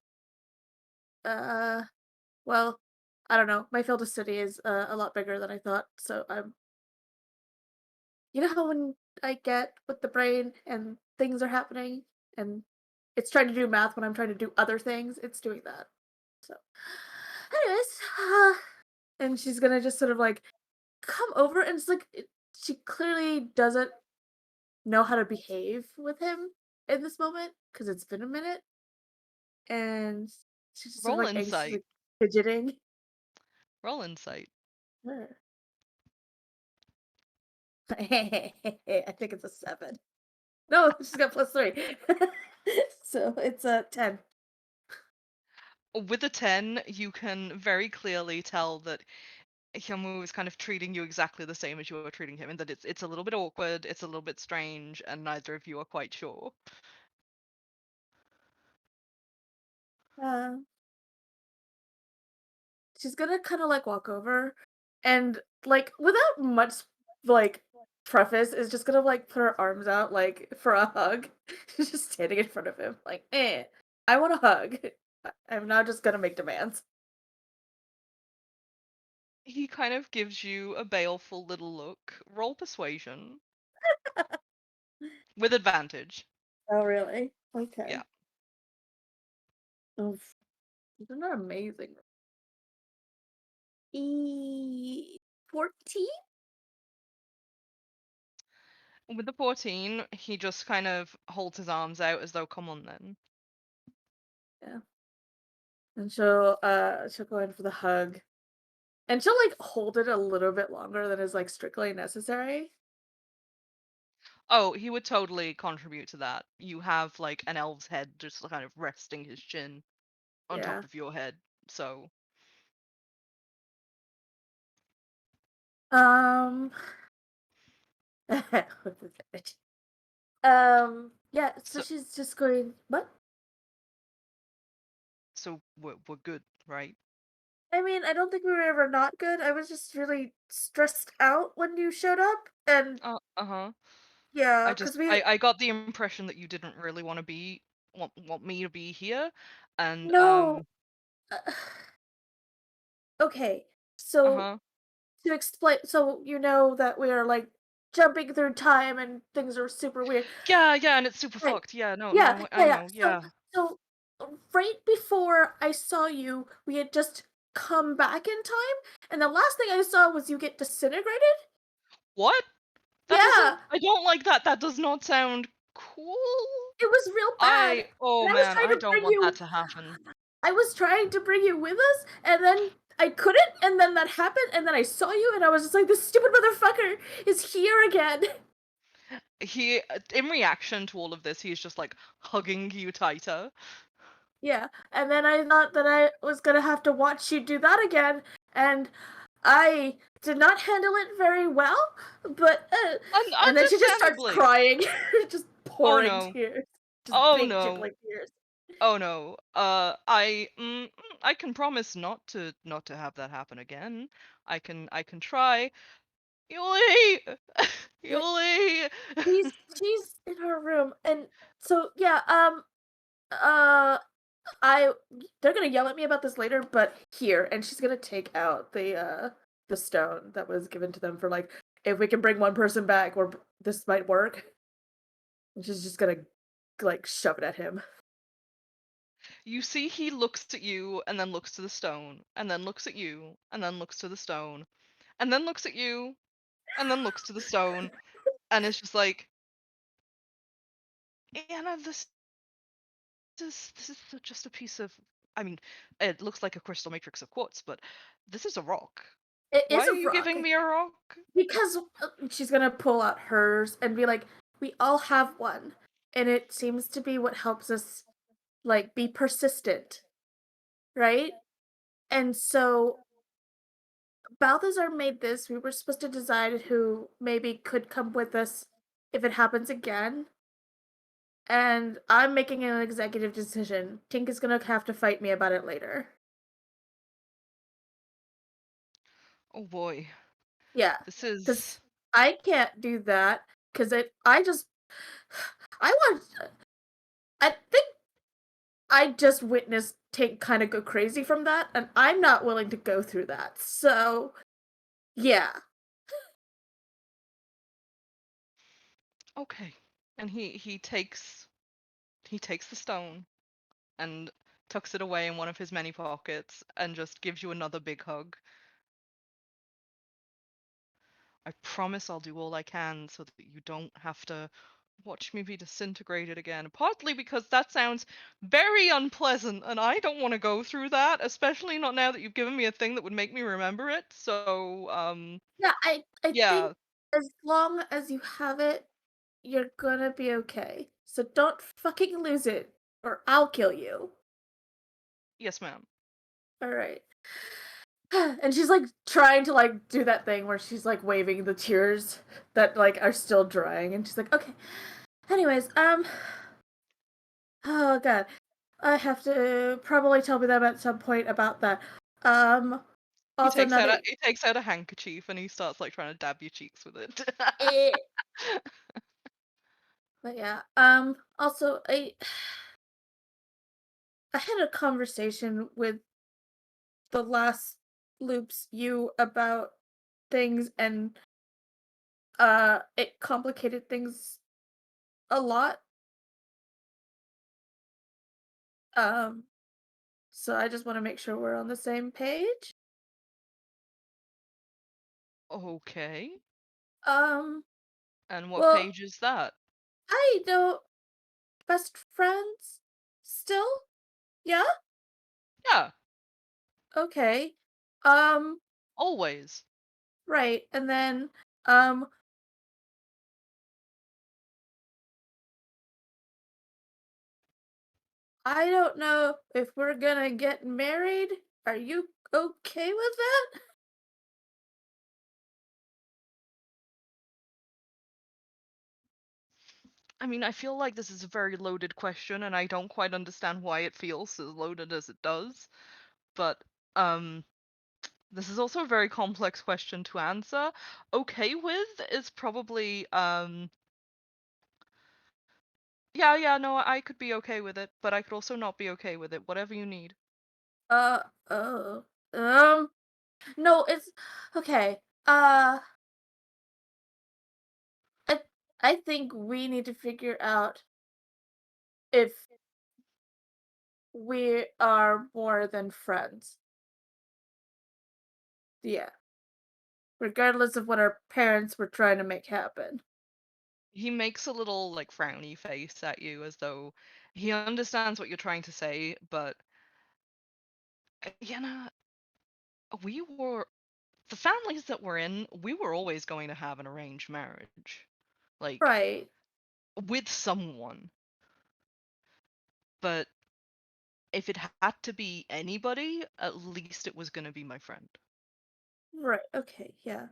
uh, well, I don't know. My field of study is a lot bigger than I thought, so I'm. You know how when I get with the brain and things are happening and it's trying to do math when I'm trying to do other things, it's doing that. So, anyways, and she's gonna just sort of like come over and it's like she clearly doesn't know how to behave with him in this moment because it's been a minute and she's just sort of Roll like anxiously insight. fidgeting. Roll insight. Sure. I think it's a 7. No, she's got +3. So it's a 10. With a 10, you can very clearly tell that Hyamu is kind of treating you exactly the same as you are treating him, and that it's a little bit awkward, it's a little bit strange, and neither of you are quite sure. Uh, she's gonna kind of like walk over and like without much like preface is just gonna like put her arms out like for a hug. She's just standing in front of him like, I want a hug. I'm now just gonna make demands. He kind of gives you a baleful little look. Roll persuasion with advantage. Oh, really? Okay. Yeah. Oof. These are not amazing. 14? With the 14, he just kind of holds his arms out as though, come on then. Yeah. And she'll go in for the hug. And she'll like hold it a little bit longer than is like strictly necessary. Oh, he would totally contribute to that. You have like an elf's head just kind of resting his chin on top Yeah. of your head. So, Um with the veg. Yeah, so so, she's just going, what? so we're good, right? I mean, I don't think we were ever not good. I was just really stressed out when you showed up. And Uh-huh. yeah, because we I got the impression that you didn't really want me to be here, and no. uh, Okay, so uh-huh. to explain, so you know that we are like jumping through time and things are super weird. Yeah, and it's super Right. fucked. Yeah, no, Yeah, no, yeah, I yeah. know. So Yeah. so right before I saw you, we had just come back in time, and the last thing I saw was you get disintegrated. What? That doesn't. Yeah, I don't like that. That does not sound cool. it was real bad. Oh And I was man, trying I to don't bring want you that to happen. I was trying to bring you with us, and then I couldn't, and then that happened, and then I saw you, and I was just like, this stupid motherfucker is here again. He, in reaction to all of this, he's just like hugging you tighter. Yeah, and then I thought that I was gonna have to watch you do that again, and I did not handle it very well, but and then she just starts Understandably. crying, just Oh pouring no. tears, just Oh big no. dribbling tears. Oh no. I can promise not to have that happen again. I can try. Yuli! Yeah, Yuli! she's in her room, and so yeah, uh, I they're gonna yell at me about this later, but here, and she's gonna take out the stone that was given to them for like if we can bring one person back, or this might work. And she's just gonna like shove it at him. You see he looks at you and then looks to the stone, and then looks at you, and then looks to the stone, and then looks at you, and then looks to the stone, and it's just like, Anna, this is just a piece of. I mean, it looks like a crystal matrix of quartz, but this is a rock. It Why is are a you rock giving me a rock? because she's gonna pull out hers and be like, "We all have one," and it seems to be what helps us like be persistent, right? And so Balthazar made this. We were supposed to decide who maybe could come with us if it happens again. And I'm making an executive decision. Tink is gonna have to fight me about it later. Oh boy, Yeah, this because is. I can't do that because I just I want I think I just witnessed Tink kind of go crazy from that, and I'm not willing to go through that. So yeah, Okay. And he takes the stone and tucks it away in one of his many pockets and just gives you another big hug. I promise I'll do all I can so that you don't have to watch me be disintegrated again. Partly because that sounds very unpleasant and I don't want to go through that, especially not now that you've given me a thing that would make me remember it. So, yeah. I think yeah. as long as you have it, you're gonna be okay. So don't fucking lose it, or I'll kill you. Yes, ma'am. All right. And she's like trying to like do that thing where she's like waving the tears that like are still drying, and she's like, okay. Anyways, oh god, I have to probably tell me them at some point about that. Um, He also takes out another, a he takes out a handkerchief and he starts like trying to dab your cheeks with it. eh, but yeah. Also, I had a conversation with the last loops you about things, and it complicated things a lot. Um, so I just want to make sure we're on the same page. Okay. Um, And what well, page is that? I know best friends still? Yeah? Yeah, Okay. Um, always. right. And then um I don't know if we're gonna get married. Are you okay with that? I mean, I feel like this is a very loaded question and I don't quite understand why it feels as loaded as it does. But um this is also a very complex question to answer. Okay with is probably yeah, yeah, no, I could be okay with it, but I could also not be okay with it. Whatever you need. Uh oh. Um no, it's okay. I I think we need to figure out if we are more than friends. Yeah. Regardless of what our parents were trying to make happen. He makes a little like frowny face at you as though he understands what you're trying to say, but you know, we were the families that we're in, we were always going to have an arranged marriage. Like Right. with someone. But if it had to be anybody, at least it was gonna be my friend. Right. Okay. Yeah.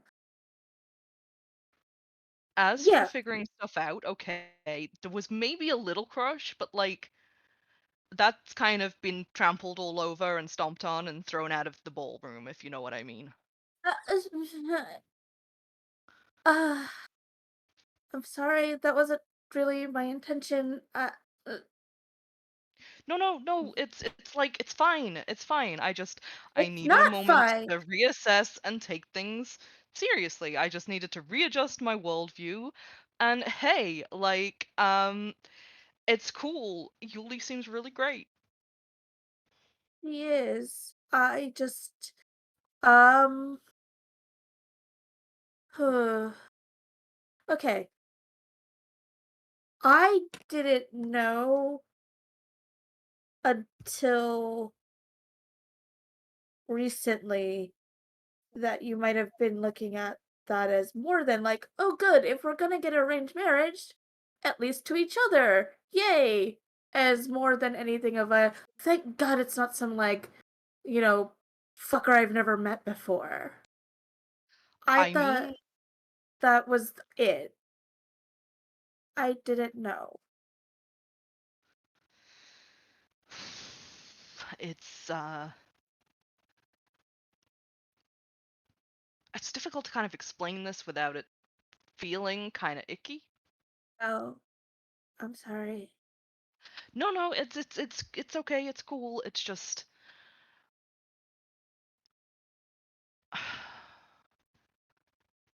As for Yeah. figuring stuff out, okay, there was maybe a little crush, but like that's kind of been trampled all over and stomped on and thrown out of the ballroom, if you know what I mean. Uh, I'm sorry. That wasn't really my intention. Uh, No, no, no, it's like it's fine. It's fine. I it's needed a not moment fine. to reassess and take things seriously. I just needed to readjust my worldview. And hey, like, it's cool. Yuli seems really great. He is. I just, um, okay. I didn't know until recently that you might have been looking at that as more than like, oh, good, if we're gonna get arranged marriage, at least to each other. Yay! As more than anything of a, thank God it's not some like, you know, fucker I've never met before. I I thought mean, that was it. I didn't know. it's it's difficult to kind of explain this without it feeling kind of icky. Oh, I'm sorry. No, no, it's okay. It's cool. It's just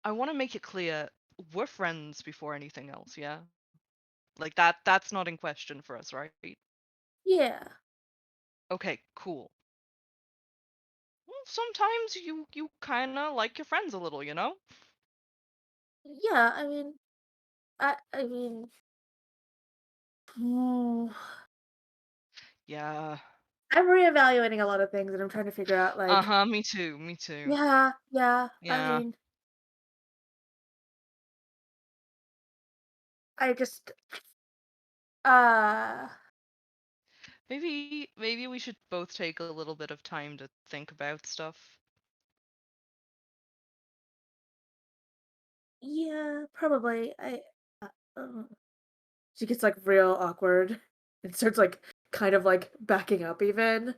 I want to make it clear we're friends before anything else, yeah? Like that's not in question for us, right? Yeah. Okay, cool. Well, sometimes you kind of like your friends a little, you know? Yeah, I mean, Yeah. I'm reevaluating a lot of things and I'm trying to figure out like, Uh-huh, me too. Me too. yeah, yeah. I Yeah. mean, I just uh Maybe we should both take a little bit of time to think about stuff. yeah, probably. Uh, she gets like real awkward and starts like kind of like backing up even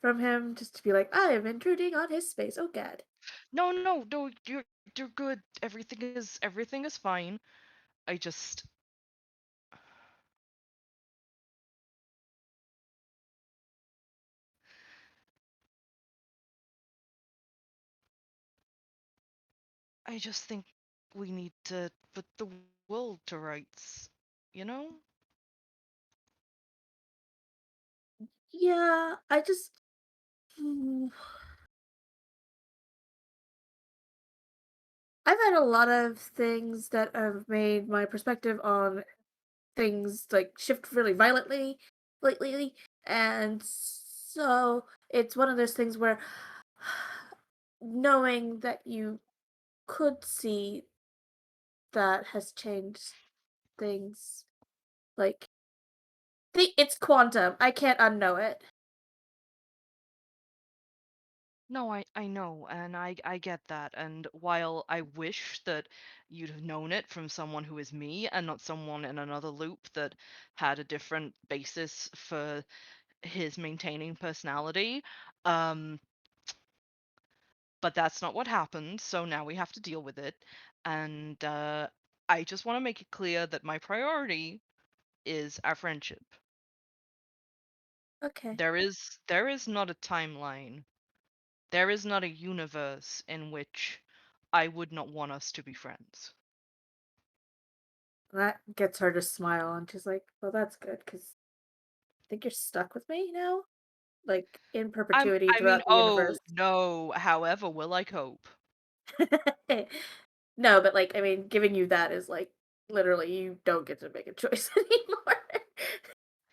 from him just to be like, I am intruding on his space. Oh god. No, no, no, you're good. Everything is fine. I just I just think we need to put the world to rights, you know? Yeah, I just hmm, I've had a lot of things that have made my perspective on things like shift really violently lately, and so it's one of those things where knowing that you could see that has changed things. Like it's quantum. I can't unknow it. No, I know, and I get that. And while I wish that you'd have known it from someone who is me and not someone in another loop that had a different basis for his maintaining personality, um, but that's not what happened, so now we have to deal with it. And I just want to make it clear that my priority is our friendship. Okay. There is not a timeline. There is not a universe in which I would not want us to be friends. That gets her to smile and she's like, well, that's good because I think you're stuck with me now. like in I'm perpetuity I mean, throughout the oh, universe. no, however will I cope? No, but like I mean, giving you that is like literally you don't get to make a choice anymore.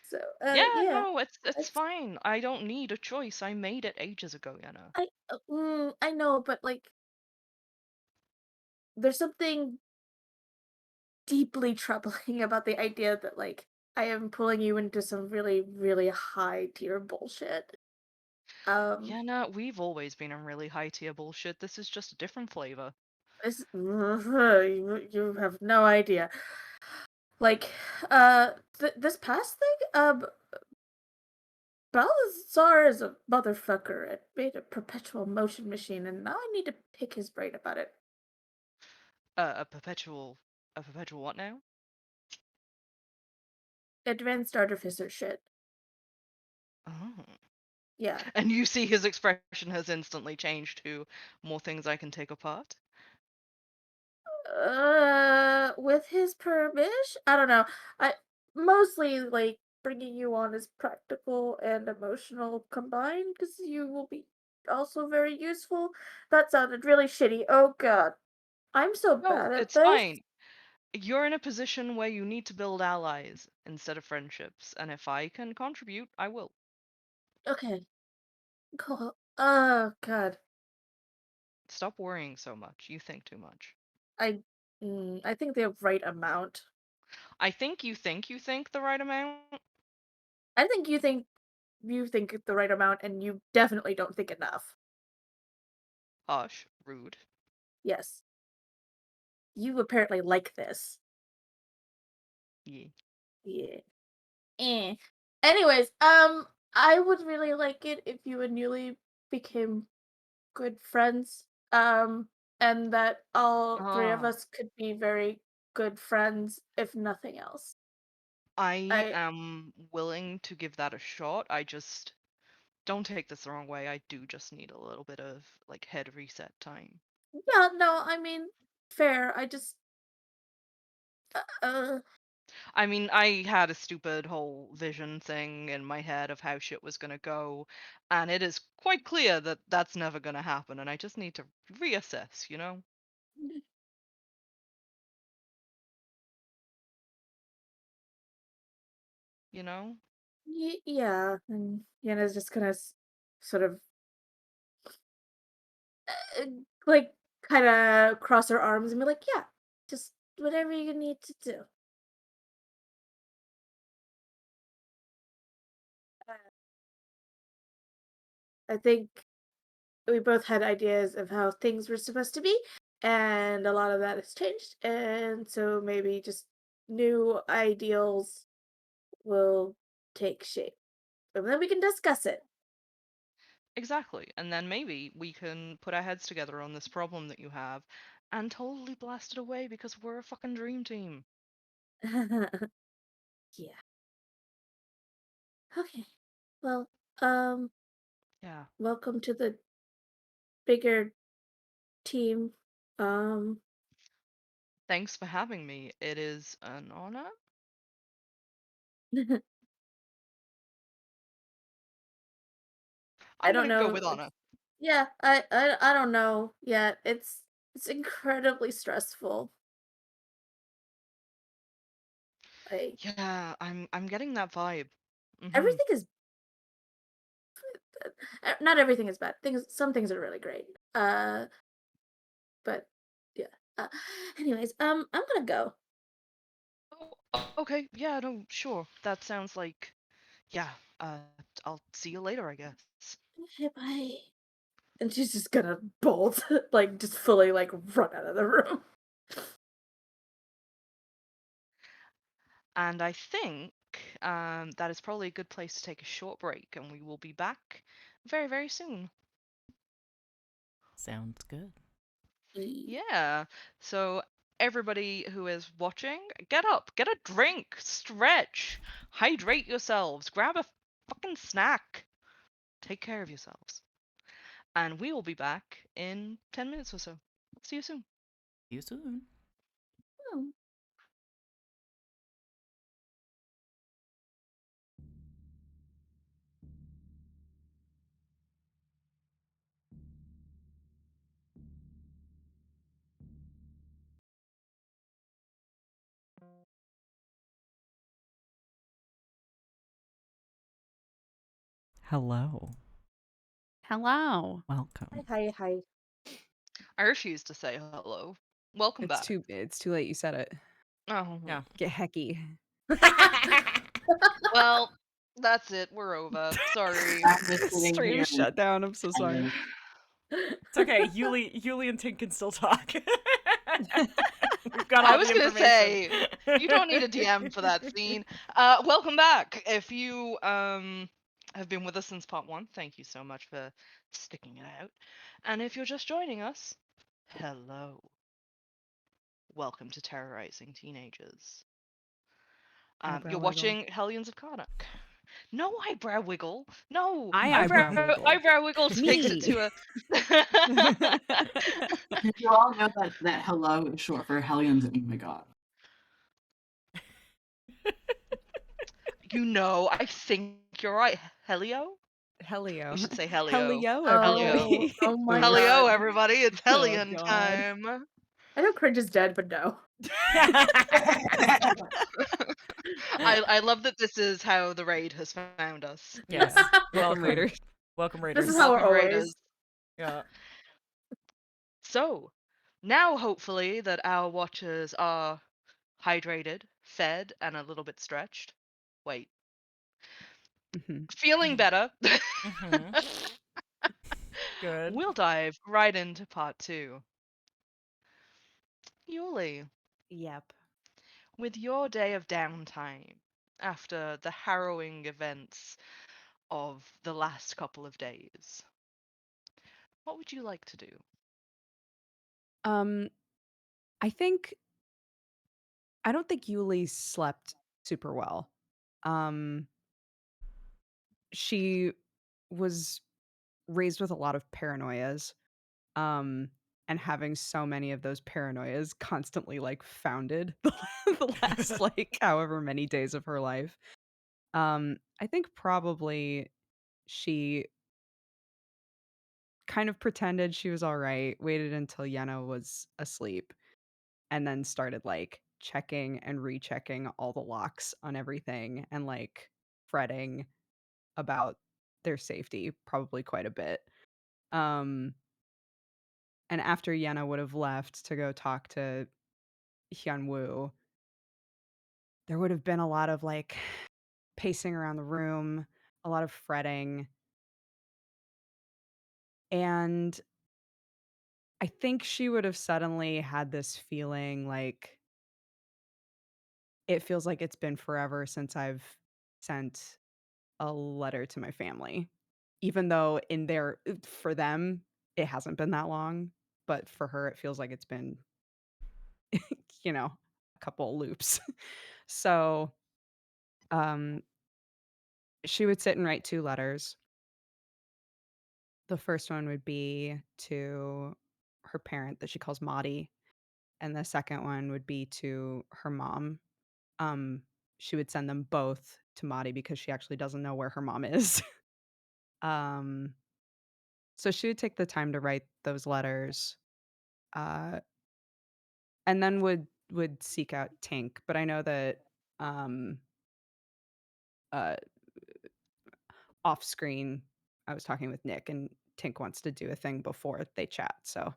So, Yeah, yeah, no, it's it's fine. I don't need a choice. I made it ages ago, you know. I know, but like there's something deeply troubling about the idea that like I am pulling you into some really, really high tier bullshit. Um, Yeah, no, we've always been in really high tier bullshit. This is just a different flavor. this you have no idea. Like, this past thing, Balthazar is a motherfucker and made a perpetual motion machine, and now I need to pick his brain about it. A perpetual, a perpetual what now? Advanced artificer shit. Oh. Yeah. And you see his expression has instantly changed to more things I can take apart. With his permission? I don't know. I mostly like bringing you on is practical and emotional combined because you will be also very useful. That sounded really shitty. Oh god. I'm so No, bad at it's this. fine. You're in a position where you need to build allies instead of friendships, and if I can contribute, I will. Okay. Cool. Oh god. Stop worrying so much. You think too much. I I think the right amount. I think you think the right amount. I think you think the right amount and you definitely don't think enough. Hush, rude. Yes. You apparently like this. Yeah. Yeah. Eh. Anyways, I would really like it if you and Yuli became good friends. And that all three of Ah, us could be very good friends, if nothing else. I I am willing to give that a shot. I just don't take this the wrong way. I do just need a little bit of like head reset time. yeah, no, I mean fair. I just uh I mean, I had a stupid whole vision thing in my head of how shit was gonna go, and it is quite clear that that's never gonna happen, and I just need to reassess, you know? You know? yeah, and Yenna's just gonna sort of uh, like kind of cross her arms and be like, yeah, just whatever you need to do. Uh, I think we both had ideas of how things were supposed to be, and a lot of that has changed. And so maybe just new ideals will take shape. And then we can discuss it. Exactly. And then maybe we can put our heads together on this problem that you have and totally blast it away because we're a fucking dream team. Yeah. Okay. Well, um, Yeah. welcome to the bigger team. Um, Thanks for having me. It is an honor. I I'm don't gonna go know. with honor. Yeah, I don't know yet. It's incredibly stressful. Like Yeah, I'm getting that vibe. Mm-hmm. everything is not everything is bad. Some things are really great. But yeah. Uh, anyways, I'm gonna go. Oh, okay. Yeah, no, sure. That sounds like yeah. Uh, I'll see you later, I guess. Okay, bye. And she's just gonna bolt, like just fully like run out of the room. And I think that is probably a good place to take a short break, and we will be back very, very soon. Sounds good. Yeah. So, everybody who is watching, get up, get a drink, stretch, hydrate yourselves, grab a fucking snack, take care of yourselves. And we will be back in 10 minutes or so. See you soon. See you soon. Oh. Hello. Hello. Welcome. Hi. I refuse to say hello. Welcome back. It's too late. You said it. Oh. Yeah. Get hecky. Well, that's it. We're over. Sorry. I'm just sitting Stream here shut down. I'm so sorry. It's okay. Yuli and Tink can still talk. We've got I all was the gonna information. say, you don't need a DM for that scene. Welcome back. If you have been with us since part 1, thank you so much for sticking it out. And if you're just joining us, hello. Welcome to Terrorizing Teenagers. Eyebrow You're wiggle. watching Hellions of Carnocht. No eyebrow wiggle. No Eyebrow wiggle. eyebrow wiggle takes it Me. to a. Did you all know that hello is short for Hellions? Oh my god. You know, I think you're right. Helio? Helio. We should say Helio. Helio, Helio. everybody. Oh my Helio, god. everybody! It's Oh, Hellion God. time. I know Cringe is dead, but no. I love that this is how the raid has found us. Yes. Welcome, Raiders. Welcome, This Raiders. is how we're Welcome, always. raiders. Yeah. So, now hopefully that our watchers are hydrated, fed, and a little bit stretched. Wait, Mhm. feeling better. Mhm. Good. We'll dive right into part 2. Yuli, Yep. with your day of downtime after the harrowing events of the last couple of days, what would you like to do? I don't think Yuli slept super well. Um, she was raised with a lot of paranoias. And having so many of those paranoias constantly like founded the last like however many days of her life. I think probably she kind of pretended she was all right, waited until Yenna was asleep, and then started like checking and rechecking all the locks on everything and like fretting about their safety probably quite a bit. Um, and after Yenna would have left to go talk to Hyunwoo, there would have been a lot of like pacing around the room, a lot of fretting. And I think she would have suddenly had this feeling like it feels like it's been forever since I've sent a letter to my family. Even though for them, it hasn't been that long, but for her, it feels like it's been, a couple loops. So, um, she would sit and write 2 letters. The first one would be to her parent that she calls Maudie, and the second one would be to her mom. Um, she would send them both to Maudie because she actually doesn't know where her mom is. Um, so she would take the time to write those letters, uh, and then would seek out Tink. But I know that um, uh, off screen, I was talking with Nick, and Tink wants to do a thing before they chat. So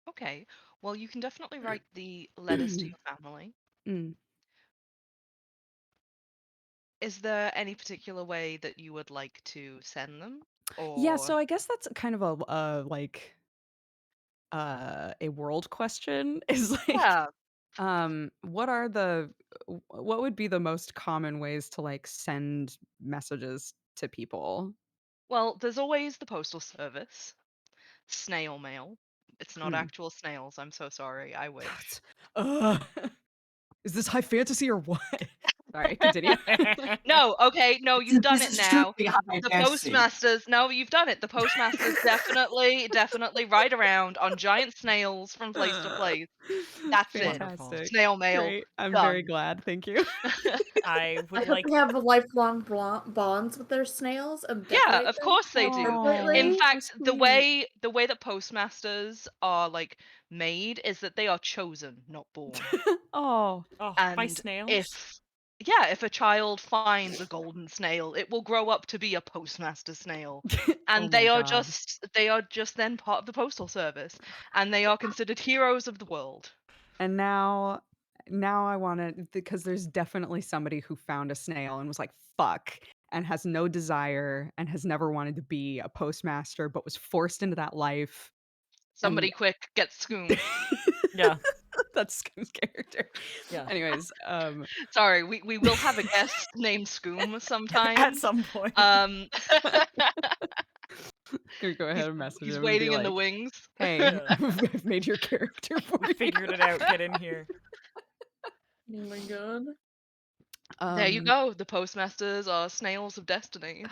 Okay, well, you can definitely write the letters to your family. Mm. Is there any particular way that you would like to send them? Yeah, Or, so I guess that's kind of like a world question is like yeah, what would be the most common ways to like send messages to people? well, there's always the postal service, snail mail. It's not Mm. actual snails, I'm so sorry, I wish. Uh, is this high fantasy or what? Sorry, continue. No, okay, no, you've done This it is now. strictly high The fantasy. postmasters, no, you've done it. The postmasters definitely ride around on giant snails from place to place. That's it. Wonderful. Fantastic. Snail mail, Great. I'm very done. glad. Thank you. I I would hope like they have lifelong bonds with their snails and Yeah, decorate of them course they do. In Oh, completely. so fact, the sweet. way the way that postmasters are like made is that they are chosen, not born. Oh, oh by And snails. if yeah, if a child finds a golden snail, it will grow up to be a postmaster snail. Oh And my god. they are just then part of the postal service, and they are considered heroes of the world. And now I want to, because there's definitely somebody who found a snail and was like, fuck, and has no desire and has never wanted to be a postmaster but was forced into that life. And Somebody quick, get Scoom. Yeah. that's Scoom's character. Yeah. Anyways, Sorry, we will have a guest named Scoom sometime. At some point. gonna go ahead and message He's him and be waiting in the like, wings. hey, Yeah. I've made your character for I you. figured it out. Get in here. Oh my god. There you go. The postmasters are snails of destiny.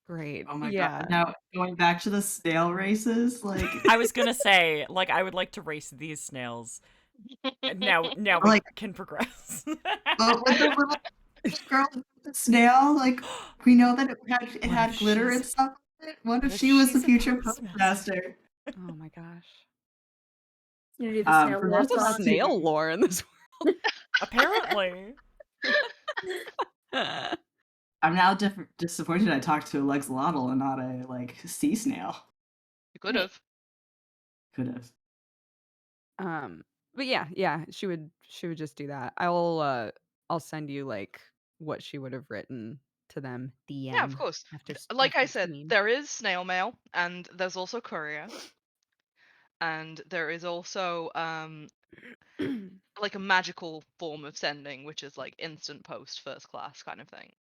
Great. Oh my Yeah. god. Now going back to the snail races, like I was gonna say, like, I would like to race these snails. Now we like can progress. with the little girl with the snail, like we know that it What had if glitter and she's- stuff. What if what she if was the she's a future postmaster? postmaster? Oh my gosh. You need the snail For There's lips a those on. snail lore in this Apparently. world. I'm now disappointed I talked to a Lexlotl and not a like sea snail. You could have. Could have. But yeah, she would just do that. I'll send you like what she would have written to them DM Yeah, of course. after Like I after said, stream. there is snail mail, and there's also courier, and there is also like a magical form of sending, which is like instant post, first class kind of thing.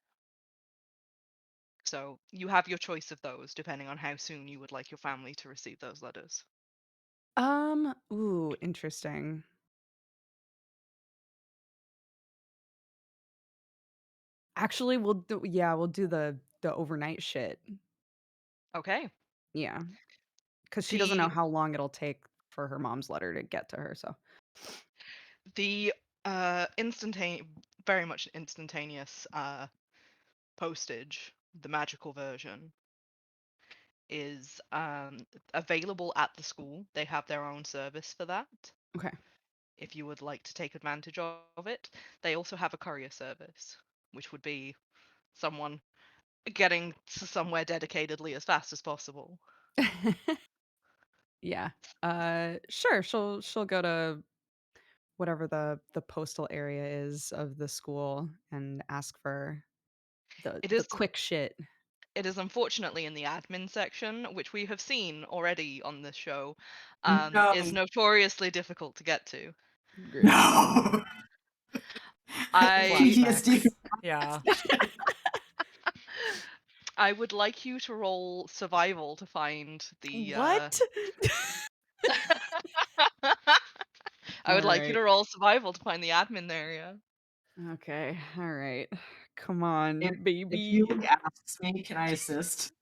So you have your choice of those depending on how soon you would like your family to receive those letters. Ooh, interesting. Actually, we'll do the overnight shit. Okay. Yeah. Cuz she doesn't know The how long it'll take for her mom's letter to get to her, so. the instantaneous, very much instantaneous postage, the magical version, is available at the school. They have their own service for that. Okay. If you would like to take advantage of it, they also have a courier service, which would be someone getting to somewhere dedicatedly as fast as possible. Yeah. Sure. She'll go to whatever the postal area is of the school and ask for It the is quick shit. it is unfortunately in the admin section, which we have seen already on this show, No. is notoriously difficult to get to. Great. No. I PTSD. Flashbacks. Yeah. I would like you to roll survival to find the What? I would like you to Alright. roll survival to find the admin area. Okay. All right. Come on, If baby. you ask me, can I assist?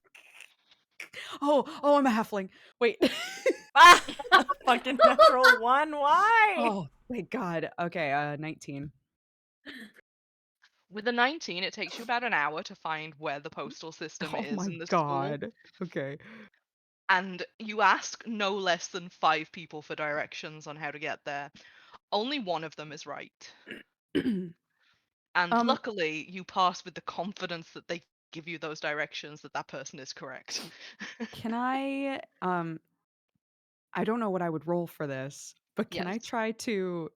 Oh, I'm a halfling. Wait. Ah! Fucking natural one. Why? Oh, thank God. Okay, 19. With a 19, it takes you about an hour to find where the postal system Oh is my in the school. God. Okay. And you ask no less than 5 people for directions on how to get there. Only one of them is right. And Um, luckily, you pass with the confidence that they give you those directions that that person is correct. can I don't know what I would roll for this, but can I Yes. try to,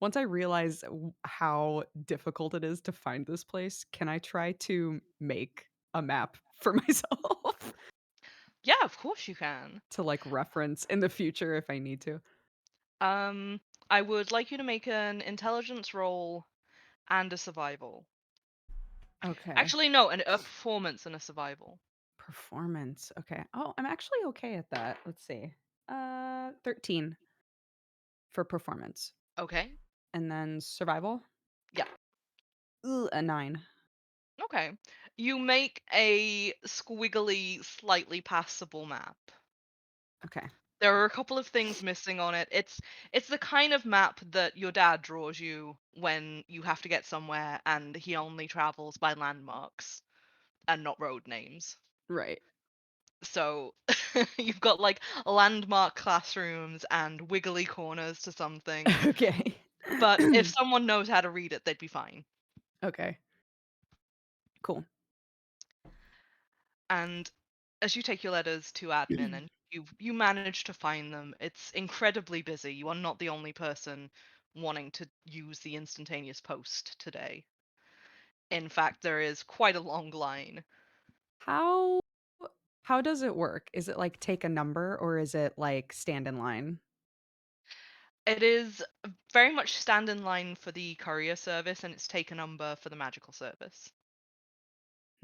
once I realize how difficult it is to find this place, can I try to make a map for myself Yeah, of course you can. to like reference in the future if I need to? I would like you to make an intelligence roll and a survival. Okay. Actually, no, a performance and a survival. Performance. Okay. Oh, I'm actually okay at that. Let's see. 13 for performance. Okay. And then survival? Yeah. Ooh, a 9. Okay. You make a squiggly, slightly passable map. Okay. There are a couple of things missing on it. It's the kind of map that your dad draws you when you have to get somewhere and he only travels by landmarks and not road names. Right. So you've got like landmark classrooms and wiggly corners to some things. Okay. But if someone knows how to read it, they'd be fine. Okay. Cool. And as you take your letters to admin and you manage to find them, it's incredibly busy. You are not the only person wanting to use the instantaneous post today. In fact, there is quite a long line. How how does it work? Is it like take a number or is it like stand in line? It is very much stand in line for the courier service, and it's take a number for the magical service.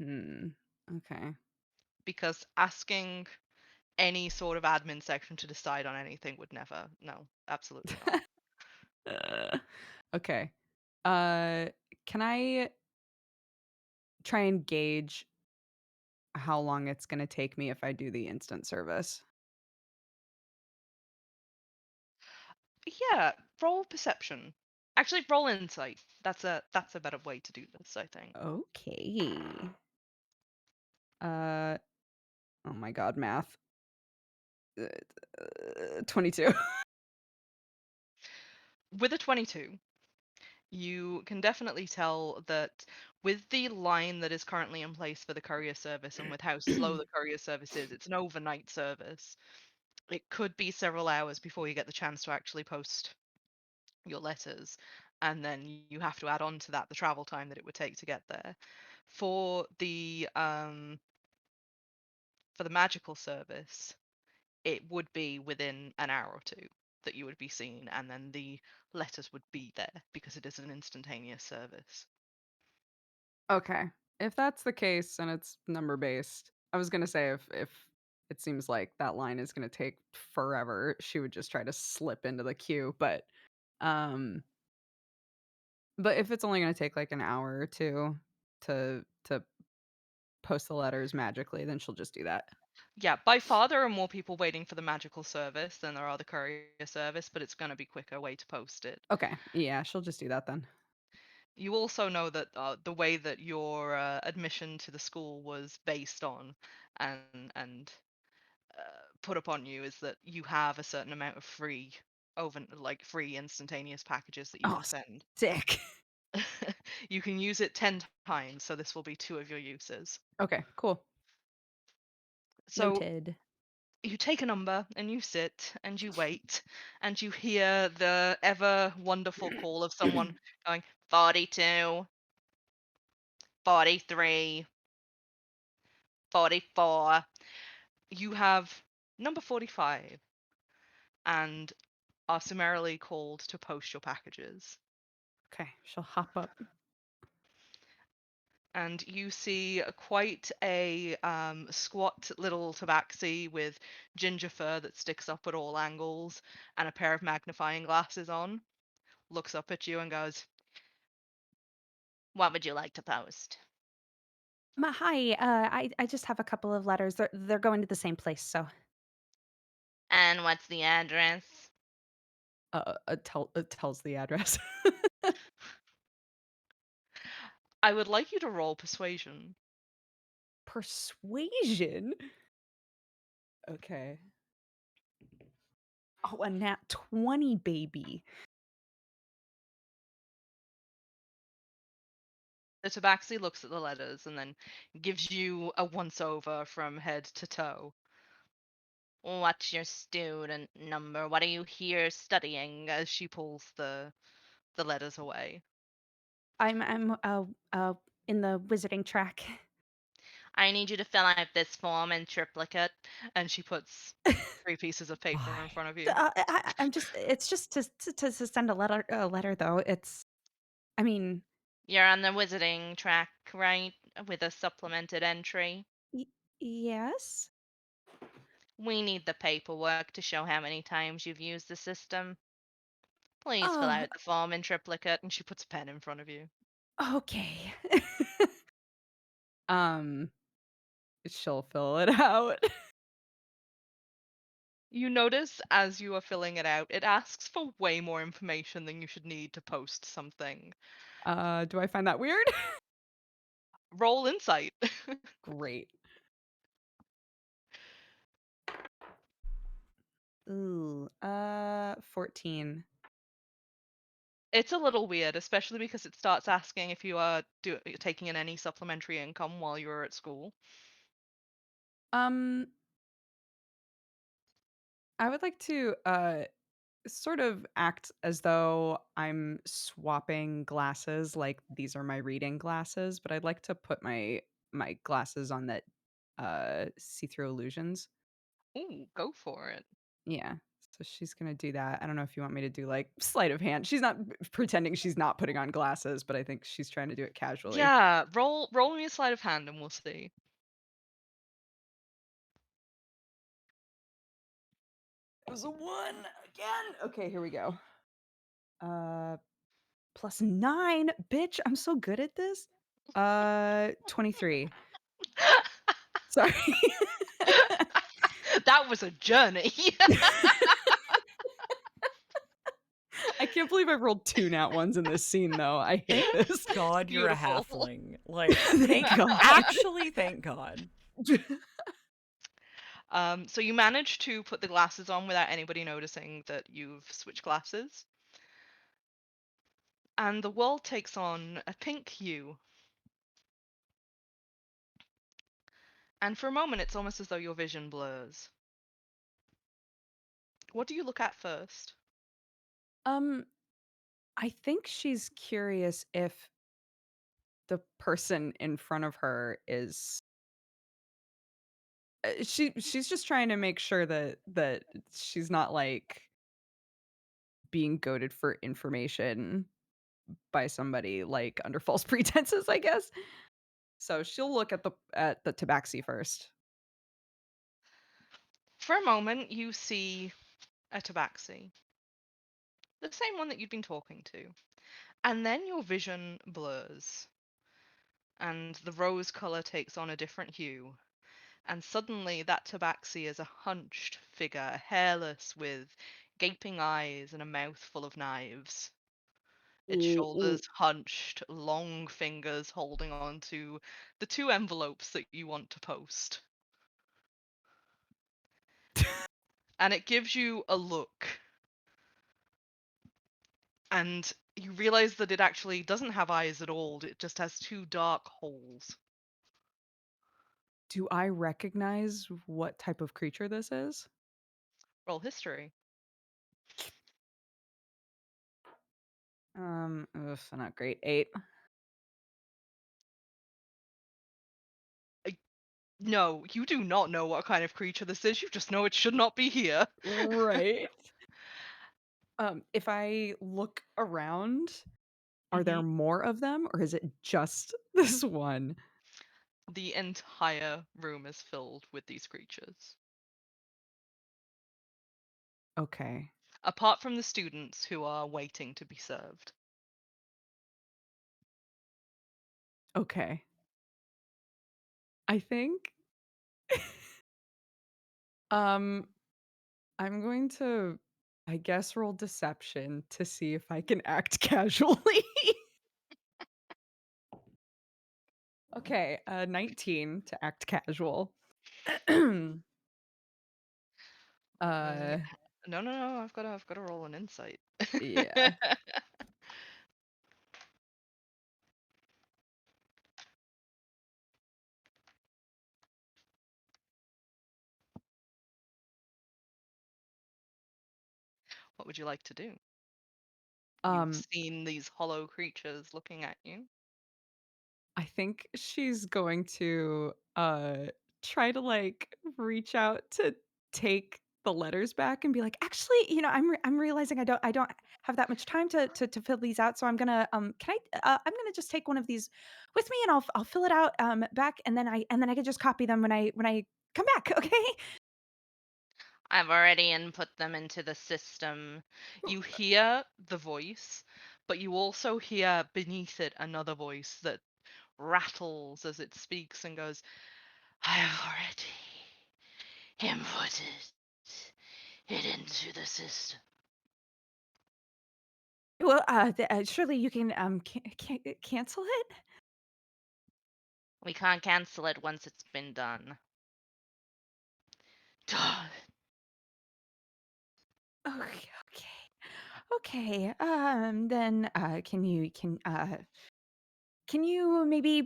Hmm. Okay. Because asking any sort of admin section to decide on anything would never. No, absolutely not. Uh, okay. Uh, can I try and gauge how long it's gonna take me if I do the instant service? Yeah, roll perception. Actually, roll insight. That's a better way to do this, I think. Okay. Uh, oh my god, math. 22. With a 22, you can definitely tell that with the line that is currently in place for the courier service and with how slow the courier service is, it's an overnight service. It could be several hours before you get the chance to actually post your letters, and then you have to add on to that the travel time that it would take to get there. For the magical service, it would be within an hour or two that you would be seen, and then the letters would be there because it is an instantaneous service. Okay. If that's the case and it's number based, I was gonna say if it seems like that line is gonna take forever, she would just try to slip into the queue. Um, but if it's only gonna take like an hour or two to post the letters magically, then she'll just do that. Yeah, by far there are more people waiting for the magical service than there are the courier service, but it's going to be quicker way to post it. Okay. Yeah, she'll just do that then. You also know that the way that your admission to the school was based on and put upon you is that you have a certain amount of free instantaneous packages that you Oh, can send. sick. You can use it 10 times, so this will be two of your uses. Okay, cool. So Noted. you take a number and you sit and you wait and you hear the ever wonderful call of someone going 42, 43, 44. You have number 45 and are summarily called to post your packages. Okay, she'll hop up. And you see quite a squat little tabaxi with ginger fur that sticks up at all angles and a pair of magnifying glasses on, looks up at you and goes, "What would you like to post?" Hi. I just have a couple of letters. They're going to the same place, so "And what's the address?" it tells the address. I would like you to roll persuasion. Persuasion. Okay. Oh, a nat 20, baby. The tabaxi looks at the letters and then gives you a once over from head to toe. "What's your student number? What are you here studying?" As she pulls the letters away. I'm in the wizarding track. "I need you to fill out this form in triplicate." And she puts three pieces of paper in Why? front of you. I'm just it's just to send a letter though. I mean, "You're on the wizarding track, right? With a supplemented entry. y- yes. We need the paperwork to show how many times you've used the system. Please fill Oh, out the form in triplicate." And she puts a pen in front of you. okay. um, she'll fill it out. You notice as you are filling it out, it asks for way more information than you should need to post something. Do I find that weird? Roll insight. Great. Ooh, 14. It's a little weird, especially because it starts asking if you are taking in any supplementary income while you're at school. Um, I would like to sort of act as though I'm swapping glasses, like these are my reading glasses, but I'd like to put my glasses on that see-through illusions. Ooh, go for it. Yeah. So she's gonna do that. I don't know if you want me to do like sleight of hand. She's not pretending she's not putting on glasses, but I think she's trying to do it casually. Yeah, roll me a sleight of hand and we'll see. It was a 1 again. Okay, here we go. Plus 9. Bitch, I'm so good at this. 23. Sorry. That was a journey. I can't believe I've rolled 2 nat ones in this scene, though. I hate Thank this. God you're a Beautiful. halfling. Like, Thank God. actually, thank God. So you manage to put the glasses on without anybody noticing that you've switched glasses. And the world takes on a pink hue. And for a moment, it's almost as though your vision blurs. What do you look at first? um, I think she's curious if the person in front of her is she's just trying to make sure that she's not like being goaded for information by somebody like under false pretenses, I guess. So she'll look at the tabaxi first. For a moment, you see a tabaxi, the same one that you'd been talking to. And then your vision blurs, and the rose color takes on a different hue. And suddenly, that tabaxi is a hunched figure, hairless, with gaping eyes and a mouth full of knives. Its Ooh, ooh. shoulders hunched, long fingers holding on to the 2 envelopes that you want to post. And it gives you a look. And you realize that it actually doesn't have eyes at all, it just has 2 dark holes. Do I recognize what type of creature this is? Roll history. Ugh, not great. 8. No, you do not know what kind of creature this is, you just know it should not be here. Right. If I look around, are Mhm. there more of them or is it just this one? The entire room is filled with these creatures. Okay. Apart from the students who are waiting to be served. Okay. I think um I'm going to I guess roll deception to see if I can act casually. Okay, 19 to act casual. Mm, uh no, I've gotta roll an insight. yeah. What would you like to do? You've Um seen these hollow creatures looking at you. I think she's going to try to like reach out to take the letters back and be like, actually, I'm realizing I don't have that much time to fill these out, so I'm gonna can I I'm gonna just take one of these with me and I'll fill it out back and then I can just copy them when I come back. Okay. I've already input them into the system. You hear the voice, but you also hear beneath it another voice that rattles as it speaks and goes, I have already inputted it into the system. Well, surely you can cancel it. We can't cancel it once it's been done. Okay, okay. Okay. Then can you maybe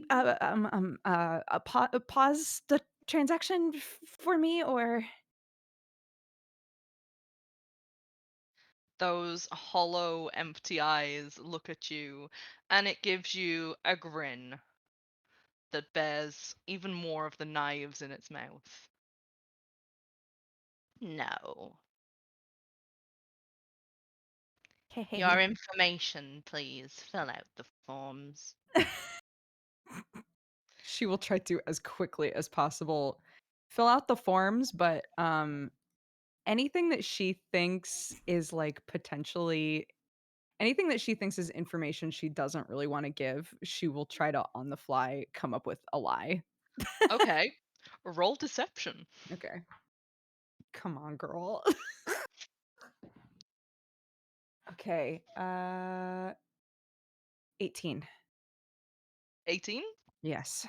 pause the transaction for me, or Those hollow, empty eyes look at you, and it gives you a grin that bears even more of the knives in its mouth. No. Your okay? information, please. Fill out the forms. She will try to, as quickly as possible, fill out the forms, but anything that she thinks is like potentially anything that she thinks is information she doesn't really want to give, she will try to on the fly come up with a lie. Okay. Roll deception. Okay. Come on, girl. Okay. 18. 18? Yes.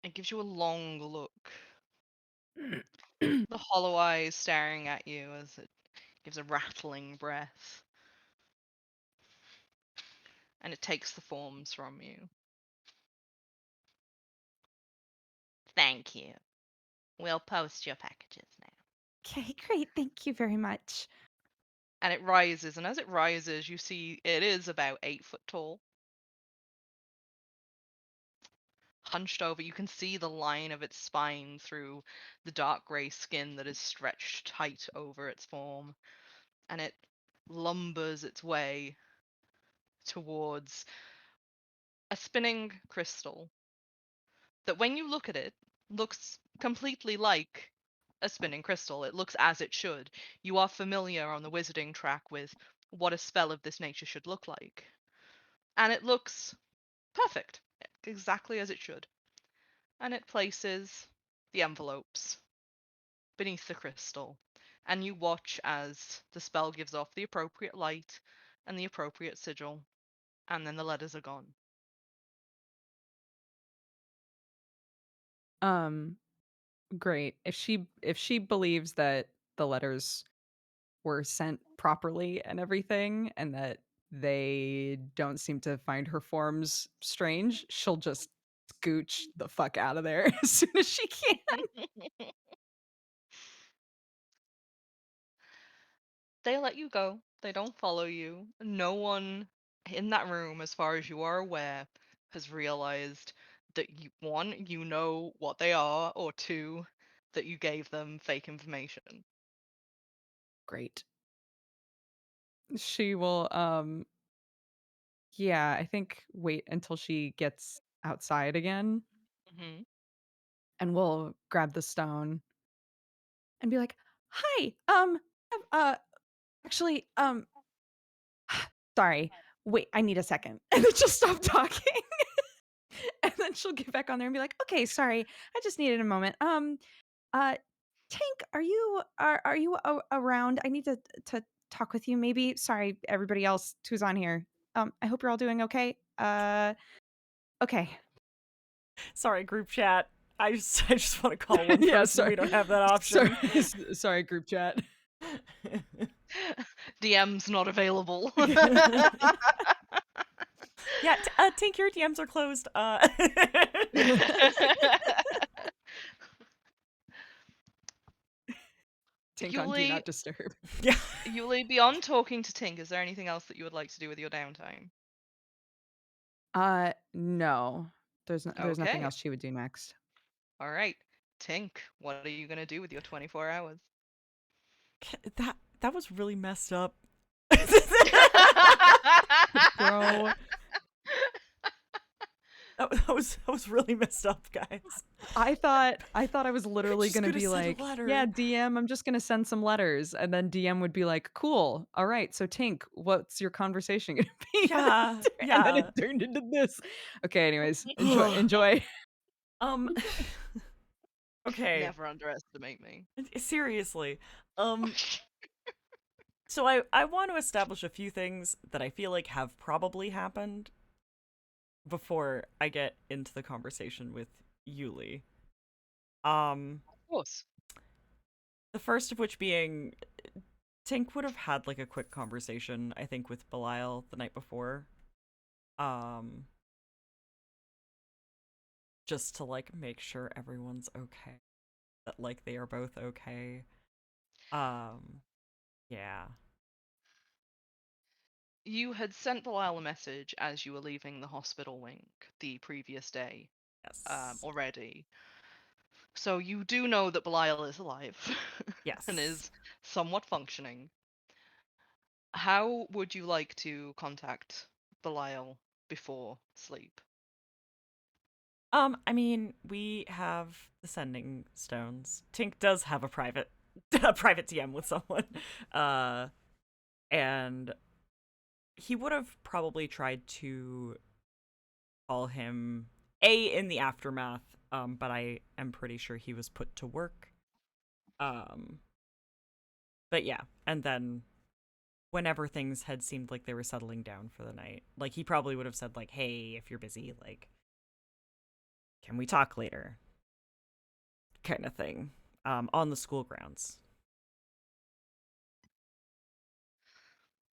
It gives you a long look. The hollow eyes staring at you as it gives a rattling breath. And it takes the forms from you. Thank you. We'll post your packages now. Okay, great. Thank you very much. And it rises, and as it rises, you see it is about 8 foot tall. Hunched over, you can see the line of its spine through the dark grey skin that is stretched tight over its form. And it lumbers its way towards a spinning crystal that, when you look at it, looks completely like a spinning crystal. It looks as it should. You are familiar on the wizarding track with what a spell of this nature should look like. And it looks perfect, exactly as it should. And it places the envelopes beneath the crystal. And you watch as the spell gives off the appropriate light and the appropriate sigil, and then the letters are gone. Um, Great. If she believes that the letters were sent properly and everything, and that they don't seem to find her forms strange, she'll just scooch the fuck out of there as soon as she can. They let you go. They don't follow you. No one in that room, as far as you are aware, has realized that you, one, you know what they are, or two, that you gave them fake information. Great. She will yeah, I think wait until she gets outside again, Hmm. and we'll grab the stone and be like, "Hi, uh actually, sorry. Wait, I need a second." And then she'll stop talking. And then she'll get back on there and be like, "Okay, sorry. I just needed a moment. Uh Tank, are you around? I need to talk with you maybe. Sorry everybody else who's on here. I hope you're all doing okay. Okay." Sorry, group chat. I just want to call one Yeah, person. sorry. We don't have that option. Sorry, group chat. DM's not available. Yeah, Tink, your DMs are closed. Tink on do Yuli, not disturb. Yeah. Yuli, beyond talking to Tink, is there anything else that you would like to do with your downtime? No. There's nothing Okay, else she would do next. all right. Tink, what are you gonna do with your 24 hours? That was really messed up. Bro, That was really messed up, guys. I thought I was literally Just gonna gonna be send a like, letter. yeah, DM, I'm just gonna send some letters, and then DM would be like, cool, all right, so Tink, what's your conversation gonna be? Yeah, And then yeah. it turned into this. Okay, anyways, enjoy. Um. Okay. Never underestimate me. Seriously. Um. So I want to establish a few things that I feel like have probably happened before I get into the conversation with Yuli. Um. Of course. The first of which being Tink would have had like a quick conversation, I think, with Belial the night before. Um just to like make sure everyone's okay. That like they are both okay. Um yeah. You had sent Belial a message as you were leaving the hospital wing the previous day Yes. already. So you do know that Belial is alive and Yes. is somewhat functioning. How would you like to contact Belial before sleep? I mean, we have the sending stones. Tink does have a private a private DM with someone. Uh and he would have probably tried to call him in the aftermath, but I am pretty sure he was put to work. Um but yeah, and then whenever things had seemed like they were settling down for the night, like he probably would have said like, "Hey, if you're busy, like can we talk later?" kind of thing. On the school grounds.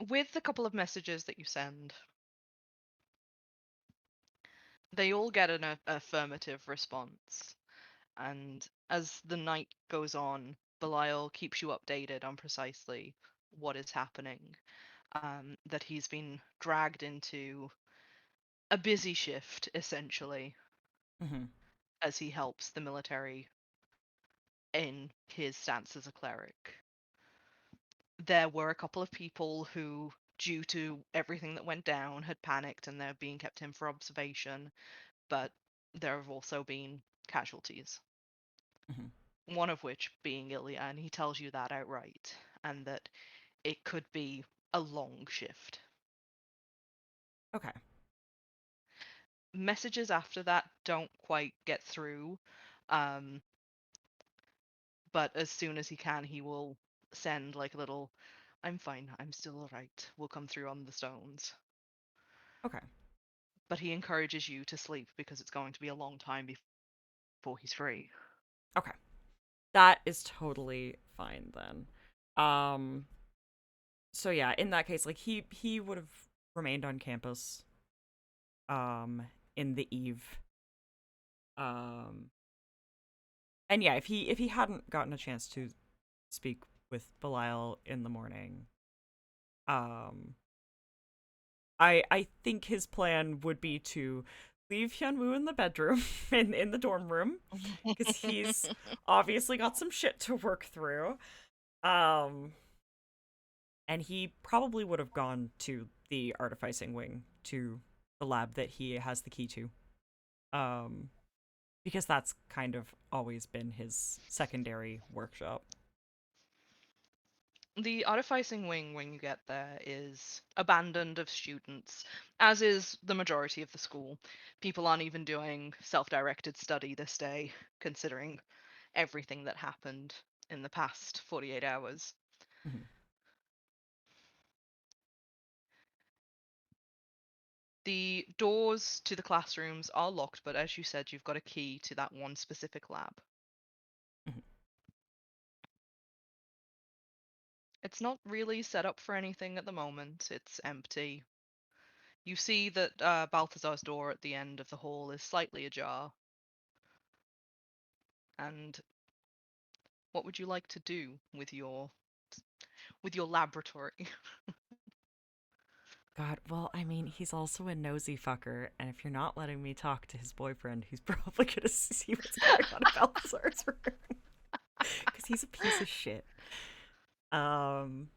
With the couple of messages that you send, they all get an affirmative response. And as the night goes on, Belial keeps you updated on precisely what is happening. That he's been dragged into a busy shift, essentially, Mm-hmm. as he helps the military in his stance as a cleric. There were a couple of people who, due to everything that went down, had panicked and they're being kept in for observation, but there have also been casualties. Mm-hmm. One of which being Ilya, and he tells you that outright, and that it could be a long shift. Okay. Messages after that don't quite get through, um, but as soon as he can, he will send like a little, "I'm fine, I'm still alright," will come through on the stones. Okay. But he encourages you to sleep because it's going to be a long time before he's free. Okay. That is totally fine then. Um so yeah, in that case, like he would have remained on campus in the eve. Um and yeah, if he hadn't gotten a chance to speak with Belial in the morning, um I think his plan would be to leave Hyunwoo in the bedroom in the dorm room because he's obviously got some shit to work through. Um and he probably would have gone to the artificing wing, to the lab that he has the key to. Um because that's kind of always been his secondary workshop. The artificing wing, when you get there, is abandoned of students, as is the majority of the school. People aren't even doing self directed study this day, considering everything that happened in the past 48 hours. Mhm. The doors to the classrooms are locked, but as you said, you've got a key to that one specific lab. Mhm. It's not really set up for anything at the moment, it's empty. You see that Balthazar's door at the end of the hall is slightly ajar. And what would you like to do with your laboratory? God, well, I mean, he's also a nosy fucker, and if you're not letting me talk to his boyfriend, he's probably gonna see what's going on in Balthazar's room. Because he's a piece of shit. Um,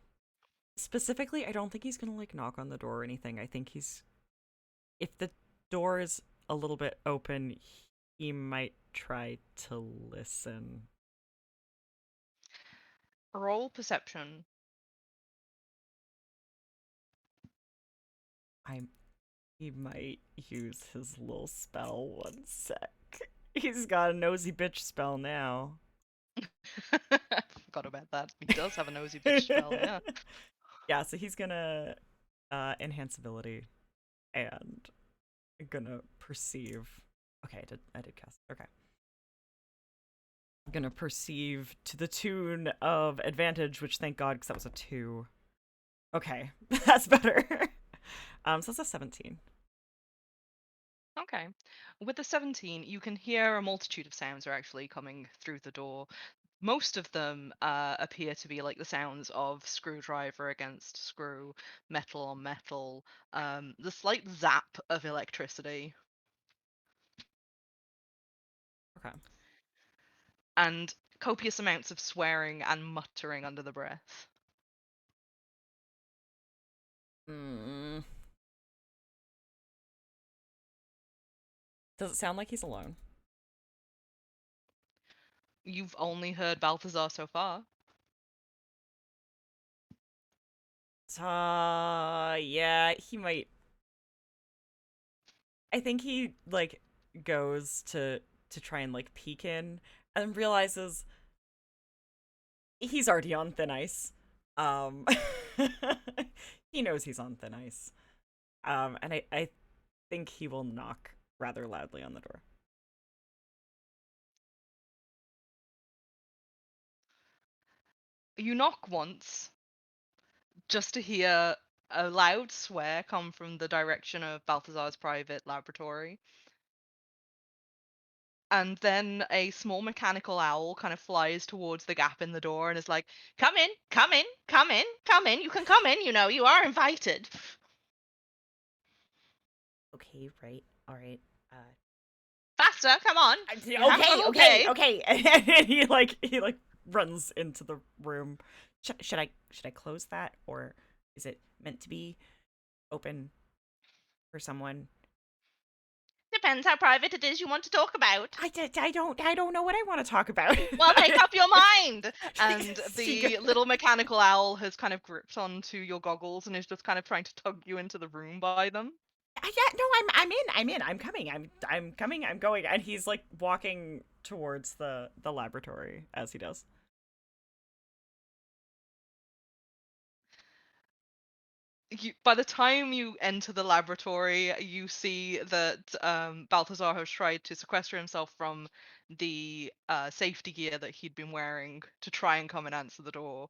Specifically, I don't think he's gonna, like, knock on the door or anything. I think he's... If the door is a little bit open, he might try to listen. Roll perception. I He might use his little spell. One sec. He's got a nosy bitch spell now. I forgot about that. He does have a nosy bitch spell, yeah. Yeah, so he's gonna enhance ability and gonna perceive. Okay, I did cast. Okay. gonna perceive to the tune of advantage, which thank God, because that was a 2. Okay, that's better. So that's a 17. Okay. With the 17, you can hear a multitude of sounds are actually coming through the door. Most of them appear to be like the sounds of screwdriver against screw, metal on metal, the slight zap of electricity, Okay. and copious amounts of swearing and muttering under the breath. Mm. Does it sound like he's alone? You've only heard Balthazar so far. Yeah, he might. I think he like goes to try and like peek in and realizes he's already on thin ice. Um he knows he's on thin ice. And I think he will knock rather loudly on the door. You knock once, just to hear a loud swear come from the direction of Balthazar's private laboratory. And then a small mechanical owl kind of flies towards the gap in the door and is like, "Come in, come in, come in, come in. You can come in, you are invited." Okay, right. All right. Faster, come on. You have a Okay, little okay, day. okay. And he runs into the room. Should I close that, or is it meant to be open for someone? Depends how private it is you want to talk about. I don't know what I want to talk about. Well, make up your mind. And She the little mechanical owl has kind of gripped onto your goggles and is just kind of trying to tug you into the room by them. Yeah, no, I'm in. I'm coming. I'm coming. I'm going. And he's like walking towards the laboratory as he does. By the time you enter the laboratory, you see that Balthazar has tried to sequester himself from the safety gear that he'd been wearing to try and come and answer the door,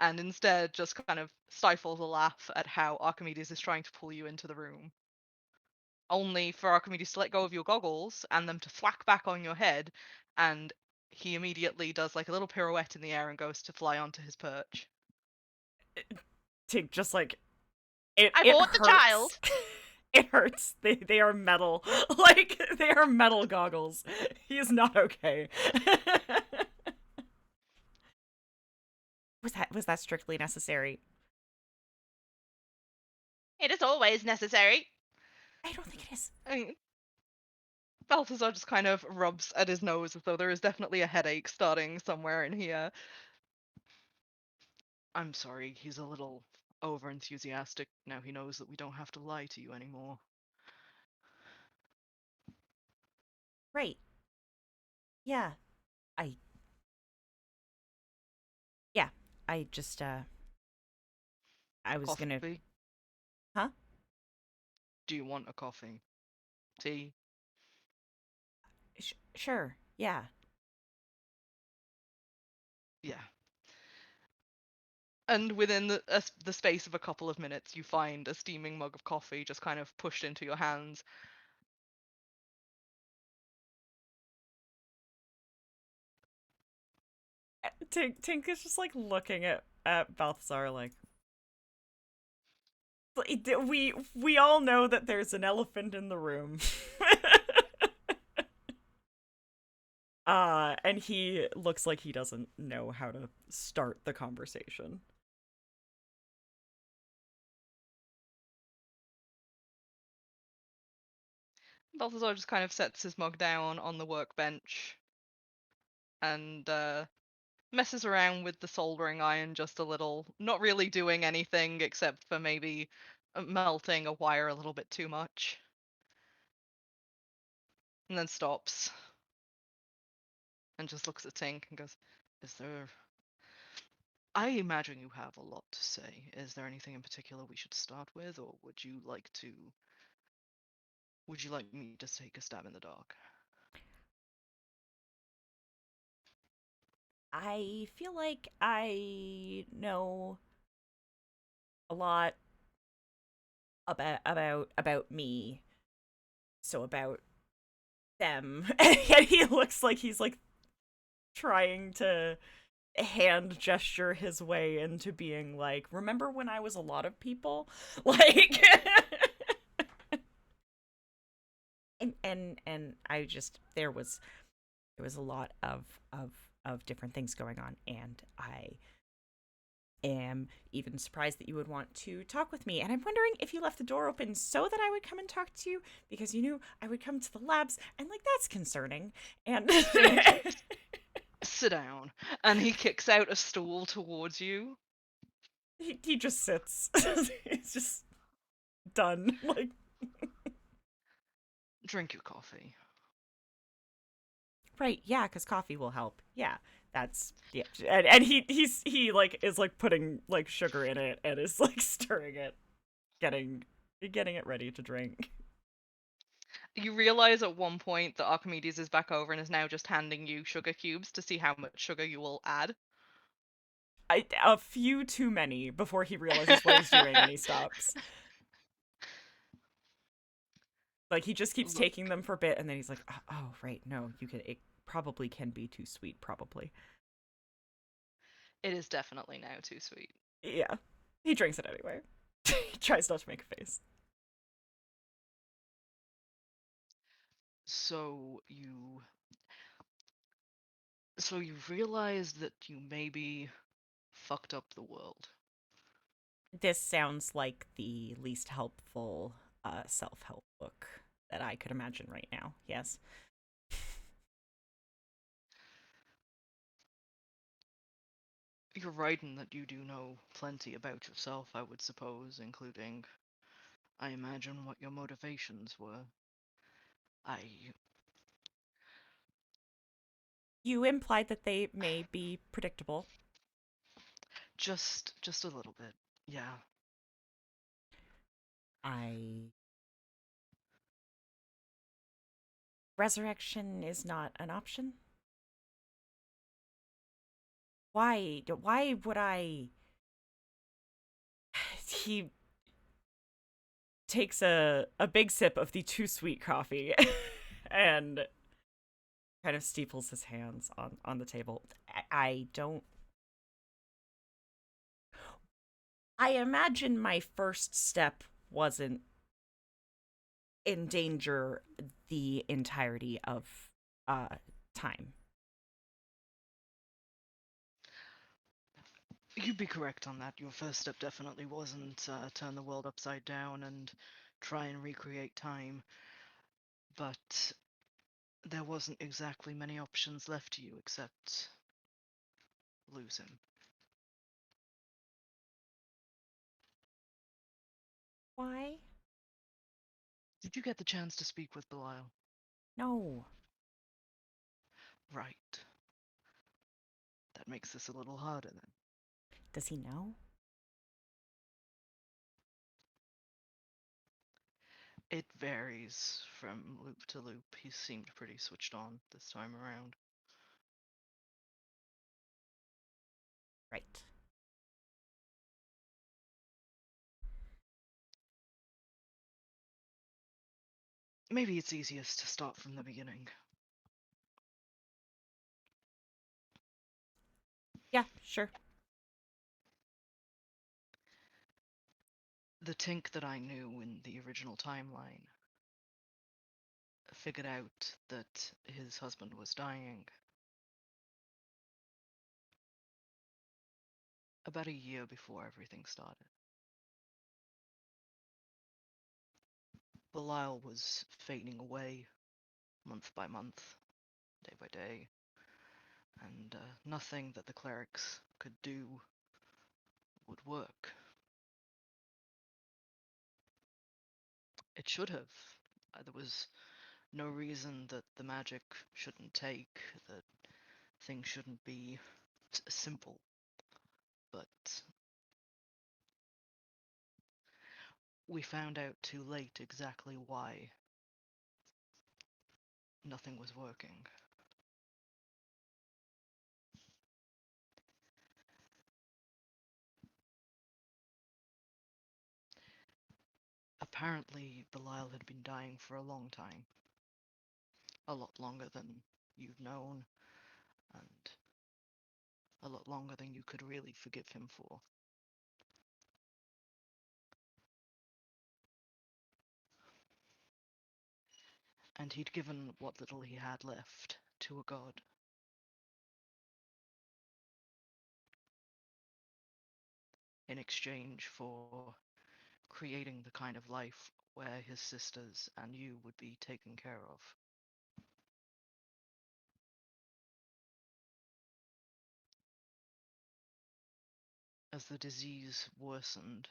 and instead just kind of stifles a laugh at how Archimedes is trying to pull you into the room. Only for Archimedes to let go of your goggles and them to thwack back on your head, and he immediately does like a little pirouette in the air and goes to fly onto his perch. To just like I it bought the hurts. child! It hurts. They are metal. Like they are metal goggles. He is not okay. Was that strictly necessary? It is always necessary. I don't think it is. I mean, Balthazar just kind of rubs at his nose as though there is definitely a headache starting somewhere in here. I'm sorry, he's a little over enthusiastic. Now he knows that we don't have to lie to you anymore. Right. Yeah. I yeah. I just I was gonna Coffee? huh? Do you want a coffee? Tea? Sure. Yeah. Yeah. And within the space of a couple of minutes, you find a steaming mug of coffee just kind of pushed into your hands. Tink is just like looking at Balthazar like we all know that there's an elephant in the room. And he looks like he doesn't know how to start the conversation. Balthazar just kind of sets his mug down on the workbench and messes around with the soldering iron just a little, not really doing anything except for maybe melting a wire a little bit too much. And then stops and just looks at Tink and goes, "Is there... I imagine you have a lot to say. Is there anything in particular we should start with, or would you like to... Would you like me to take a stab in the dark?" I feel like I know a lot about me, so about them. And he looks like he's like trying to hand gesture his way into being like, remember when I was a lot of people? Like and I just there was a lot of different things going on, and I am even surprised that you would want to talk with me. And I'm wondering if you left the door open so that I would come and talk to you because you knew I would come to the labs, and like that's concerning. And Sit down. And he kicks out a stool towards you. he just sits. He's just done. Like, Drink your coffee. right, yeah, because coffee will help. Yeah, that's yeah. And he like is like putting like sugar in it and is like stirring it, getting it ready to drink. You realize at one point that Archimedes is back over and is now just handing you sugar cubes to see how much sugar you will add. A few too many before he realizes what he's doing and he stops. Like he just keeps Look, taking them for a bit and then he's like, oh right, no, you could. It probably can be too sweet, probably. it is definitely now too sweet. Yeah, he drinks it anyway. He tries not to make a face. So you so you realize that you maybe fucked up the world. This sounds like the least helpful self-help book that I could imagine right now. Yes. You're right in that you do know plenty about yourself, I would suppose, including, I imagine, what your motivations were. I You implied that they may be predictable. just a little bit. Yeah. I Resurrection is not an option. Why would I? He takes a big sip of the too sweet coffee and kind of steeples his hands on the table. I don't. I imagine my first step wasn't endanger the entirety of time. You'd be correct on that. Your first step definitely wasn't turn the world upside down and try and recreate time. But there wasn't exactly many options left to you except lose him. Why? Did you get the chance to speak with Belial? No. Right. That makes this a little harder then. Does he know? It varies from loop to loop. He seemed pretty switched on this time around. Right. Maybe it's easiest to start from the beginning. Yeah, sure. The Tink that I knew in the original timeline figured out that his husband was dying about a year before everything started. Belial was fading away month by month, day by day, and nothing that the clerics could do would work. It should have. There was no reason that the magic shouldn't take, that things shouldn't be simple. But we found out too late exactly why nothing was working. Apparently, Belial had been dying for a long time. A lot longer than you've known, and a lot longer than you could really forgive him for. And he'd given what little he had left to a god. In exchange for creating the kind of life where his sisters and you would be taken care of. As the disease worsened,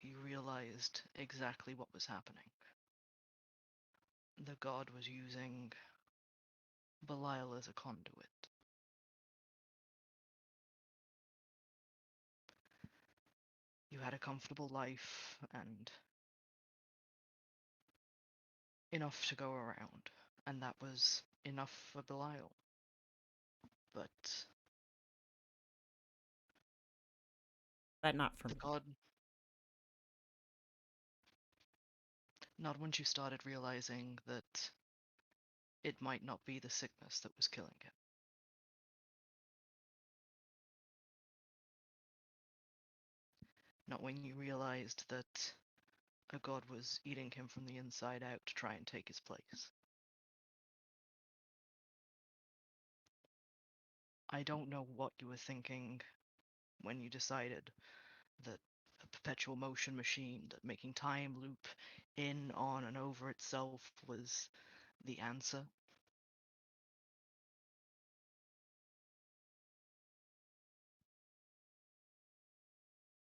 you realized exactly what was happening. The god was using Belial as a conduit. You had a comfortable life and enough to go around, and that was enough for Belial. But not for the me. god, not once you started realizing that it might not be the sickness that was killing him. Not when you realized that a god was eating him from the inside out to try and take his place. I don't know what you were thinking when you decided that a perpetual motion machine, that making time loop in, on, and over itself was the answer.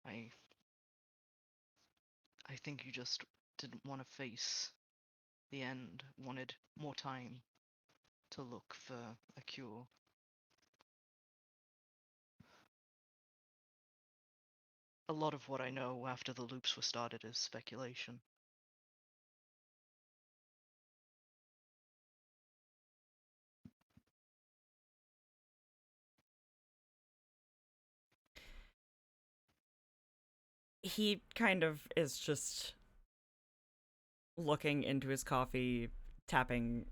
I I think you just didn't want to face the end, wanted more time to look for a cure. A lot of what I know after the loops were started is speculation. He kind of is just looking into his coffee, tapping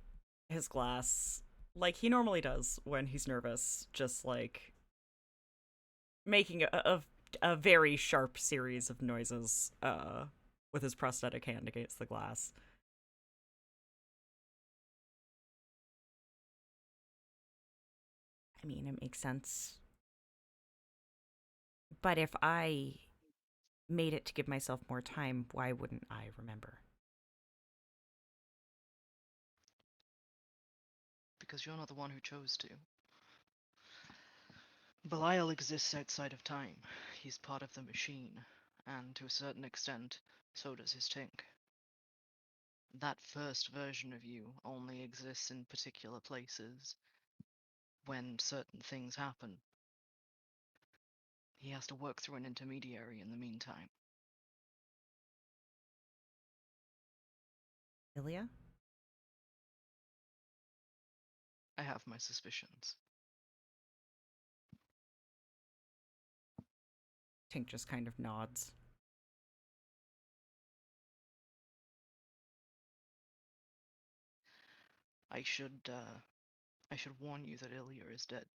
his glass like he normally does when he's nervous, just like making a very sharp series of noises with his prosthetic hand against the glass. I mean, it makes sense. But if I made it to give myself more time, why wouldn't I remember? Because you're not the one who chose to. Belial exists outside of time. He's part of the machine, and to a certain extent, so does his Tink. That first version of you only exists in particular places when certain things happen. He has to work through an intermediary in the meantime. Ilya? I have my suspicions. Tink just kind of nods. I should warn you that Ilya is dead.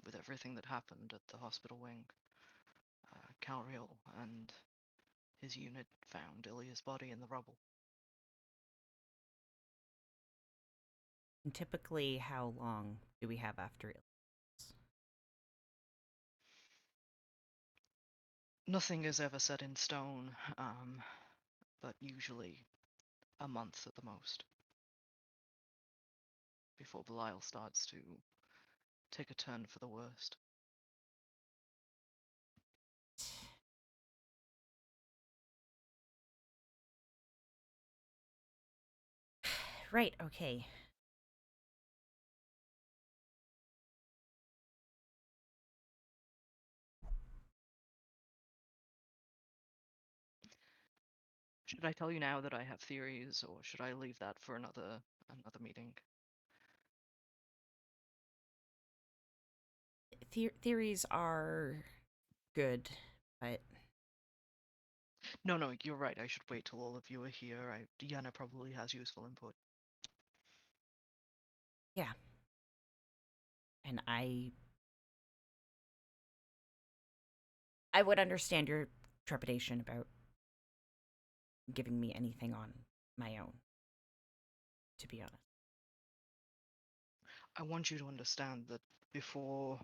With everything that happened at the hospital wing, Calriel and his unit found Ilya's body in the rubble. And typically, how long do we have after illness? Nothing is ever set in stone, but usually a month at the most. Before Belial starts to take a turn for the worst. Right, okay. Should I tell you now that I have theories, or should I leave that for another meeting? Theories are good, but No, no, you're right. I should wait till all of you are here. Yana probably has useful input. Yeah. And I would understand your trepidation about giving me anything on my own, to be honest. I want you to understand that before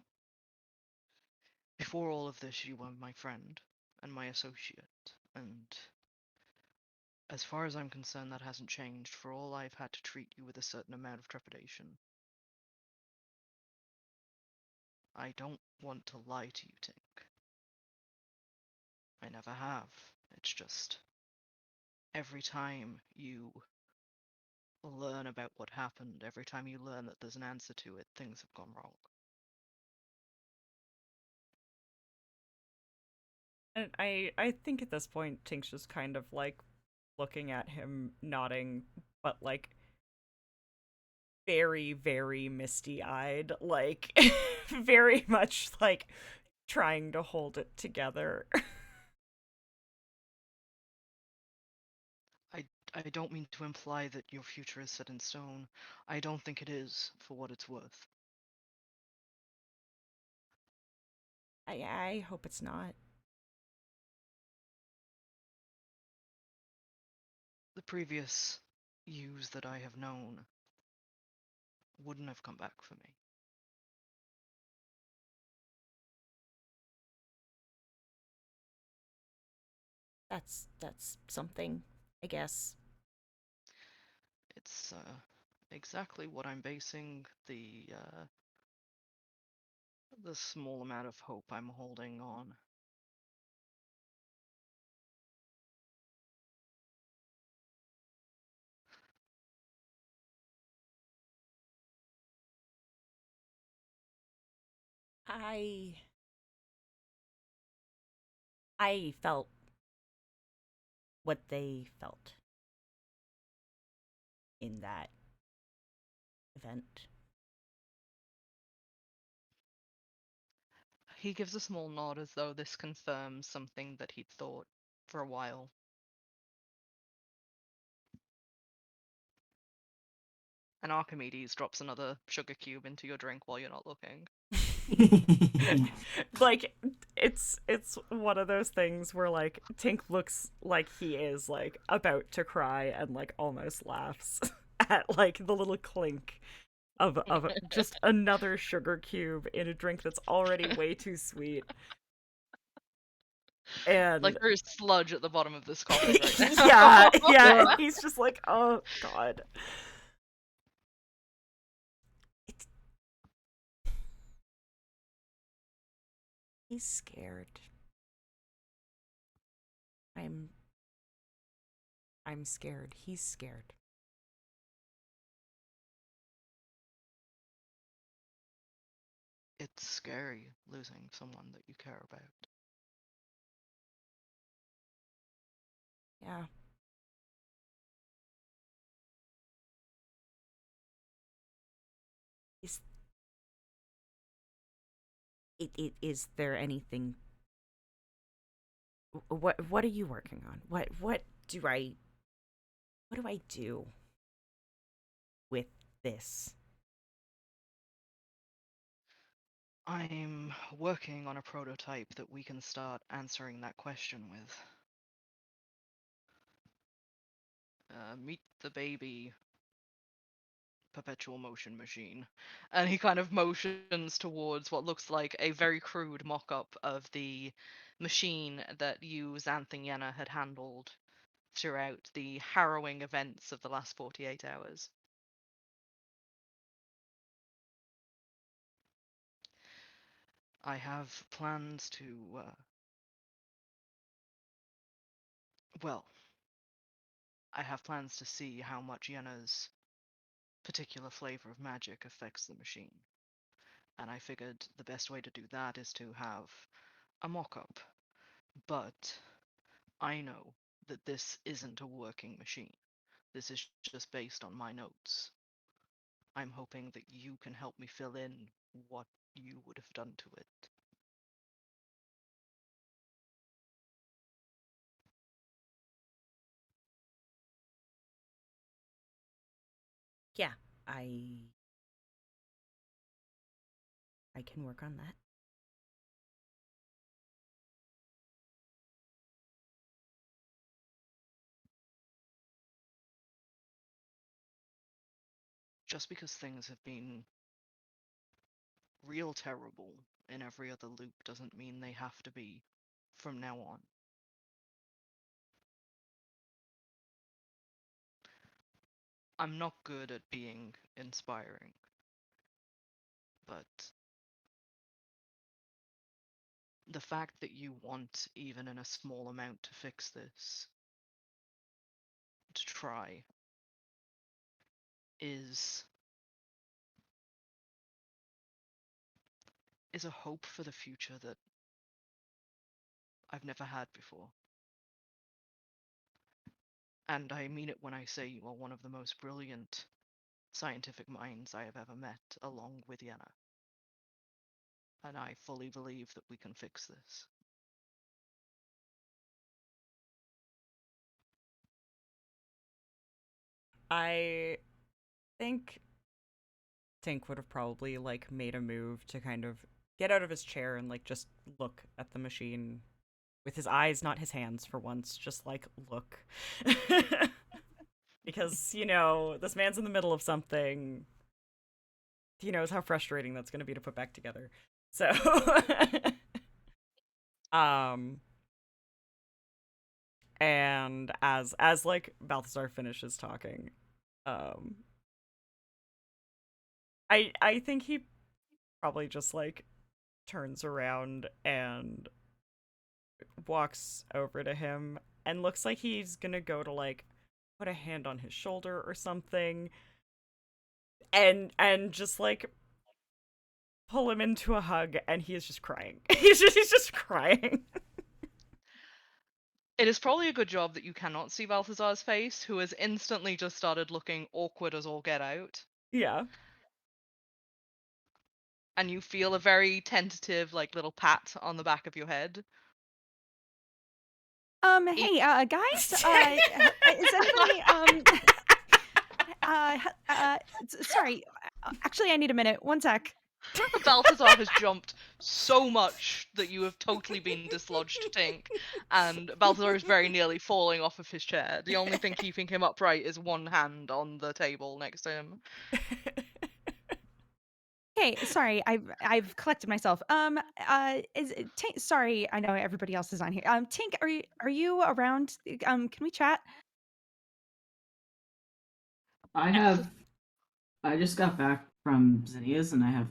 before all of this, you were my friend and my associate, and as far as I'm concerned, that hasn't changed. For all I've had to treat you with a certain amount of trepidation. I don't want to lie to you, Tink. I never have. It's just every time you learn about what happened, every time you learn that there's an answer to it, things have gone wrong. And I think at this point, Tink's just kind of like looking at him, nodding, but like very, very misty eyed, like very much like trying to hold it together. I don't mean to imply that your future is set in stone. I don't think it is, for what it's worth. I hope it's not. The previous yous that I have known wouldn't have come back for me. That's something, I guess. It's exactly what I'm basing the small amount of hope I'm holding on. I I felt what they felt in that event. He gives a small nod as though this confirms something that he'd thought for a while. And Archimedes drops another sugar cube into your drink while you're not looking. Like it's one of those things where like Tink looks like he is like about to cry and like almost laughs at like the little clink of just another sugar cube in a drink that's already way too sweet. Like And there is sludge at the bottom of this coffee right now. yeah, and he's just like, oh god. It's, he's scared. I'm I'm scared. He's scared. It's scary losing someone that you care about. Yeah. Is is there anything what are you working on? What do I do with this? I'm working on a prototype that we can start answering that question with. Meet the baby perpetual motion machine. And he kind of motions towards what looks like a very crude mock up of the machine that you, Xanth and Yenna, had handled throughout the harrowing events of the last 48 hours. I have plans to, well, I have plans to see how much Yenna's particular flavor of magic affects the machine. And I figured the best way to do that is to have a mock up. But I know that this isn't a working machine. This is just based on my notes. I'm hoping that you can help me fill in what you would have done to it. Yeah, I can work on that. Just because things have been real terrible in every other loop doesn't mean they have to be from now on. I'm not good at being inspiring, but the fact that you want, even in a small amount, to fix this, to try, is a hope for the future that I've never had before. And I mean it when I say you are one of the most brilliant scientific minds I have ever met, along with Yenna. And I fully believe that we can fix this. I think Tink would have probably like made a move to kind of get out of his chair and like just look at the machine with his eyes, not his hands for once, just like look. Because, this man's in the middle of something. He knows how frustrating that's going to be to put back together. So, um, and as like Balthazar finishes talking, um, I think he probably just like turns around and walks over to him and looks like he's gonna go to like put a hand on his shoulder or something, and just like pull him into a hug, and he is just crying. He's just crying. It is probably a good job that you cannot see Balthazar's face, who has instantly just started looking awkward as all get out. Yeah. And you feel a very tentative, like, little pat on the back of your head. Hey, guys, is anybody, sorry, actually, I need a minute. One sec. Balthazar has jumped so much that you have totally been dislodged, Tink, and Balthazar is very nearly falling off of his chair. The only thing keeping him upright is one hand on the table next to him. Hey, sorry, I've collected myself. Tink, sorry, I know everybody else is on here. Tink, are you around? Can we chat? I just got back from Zinnia's and I have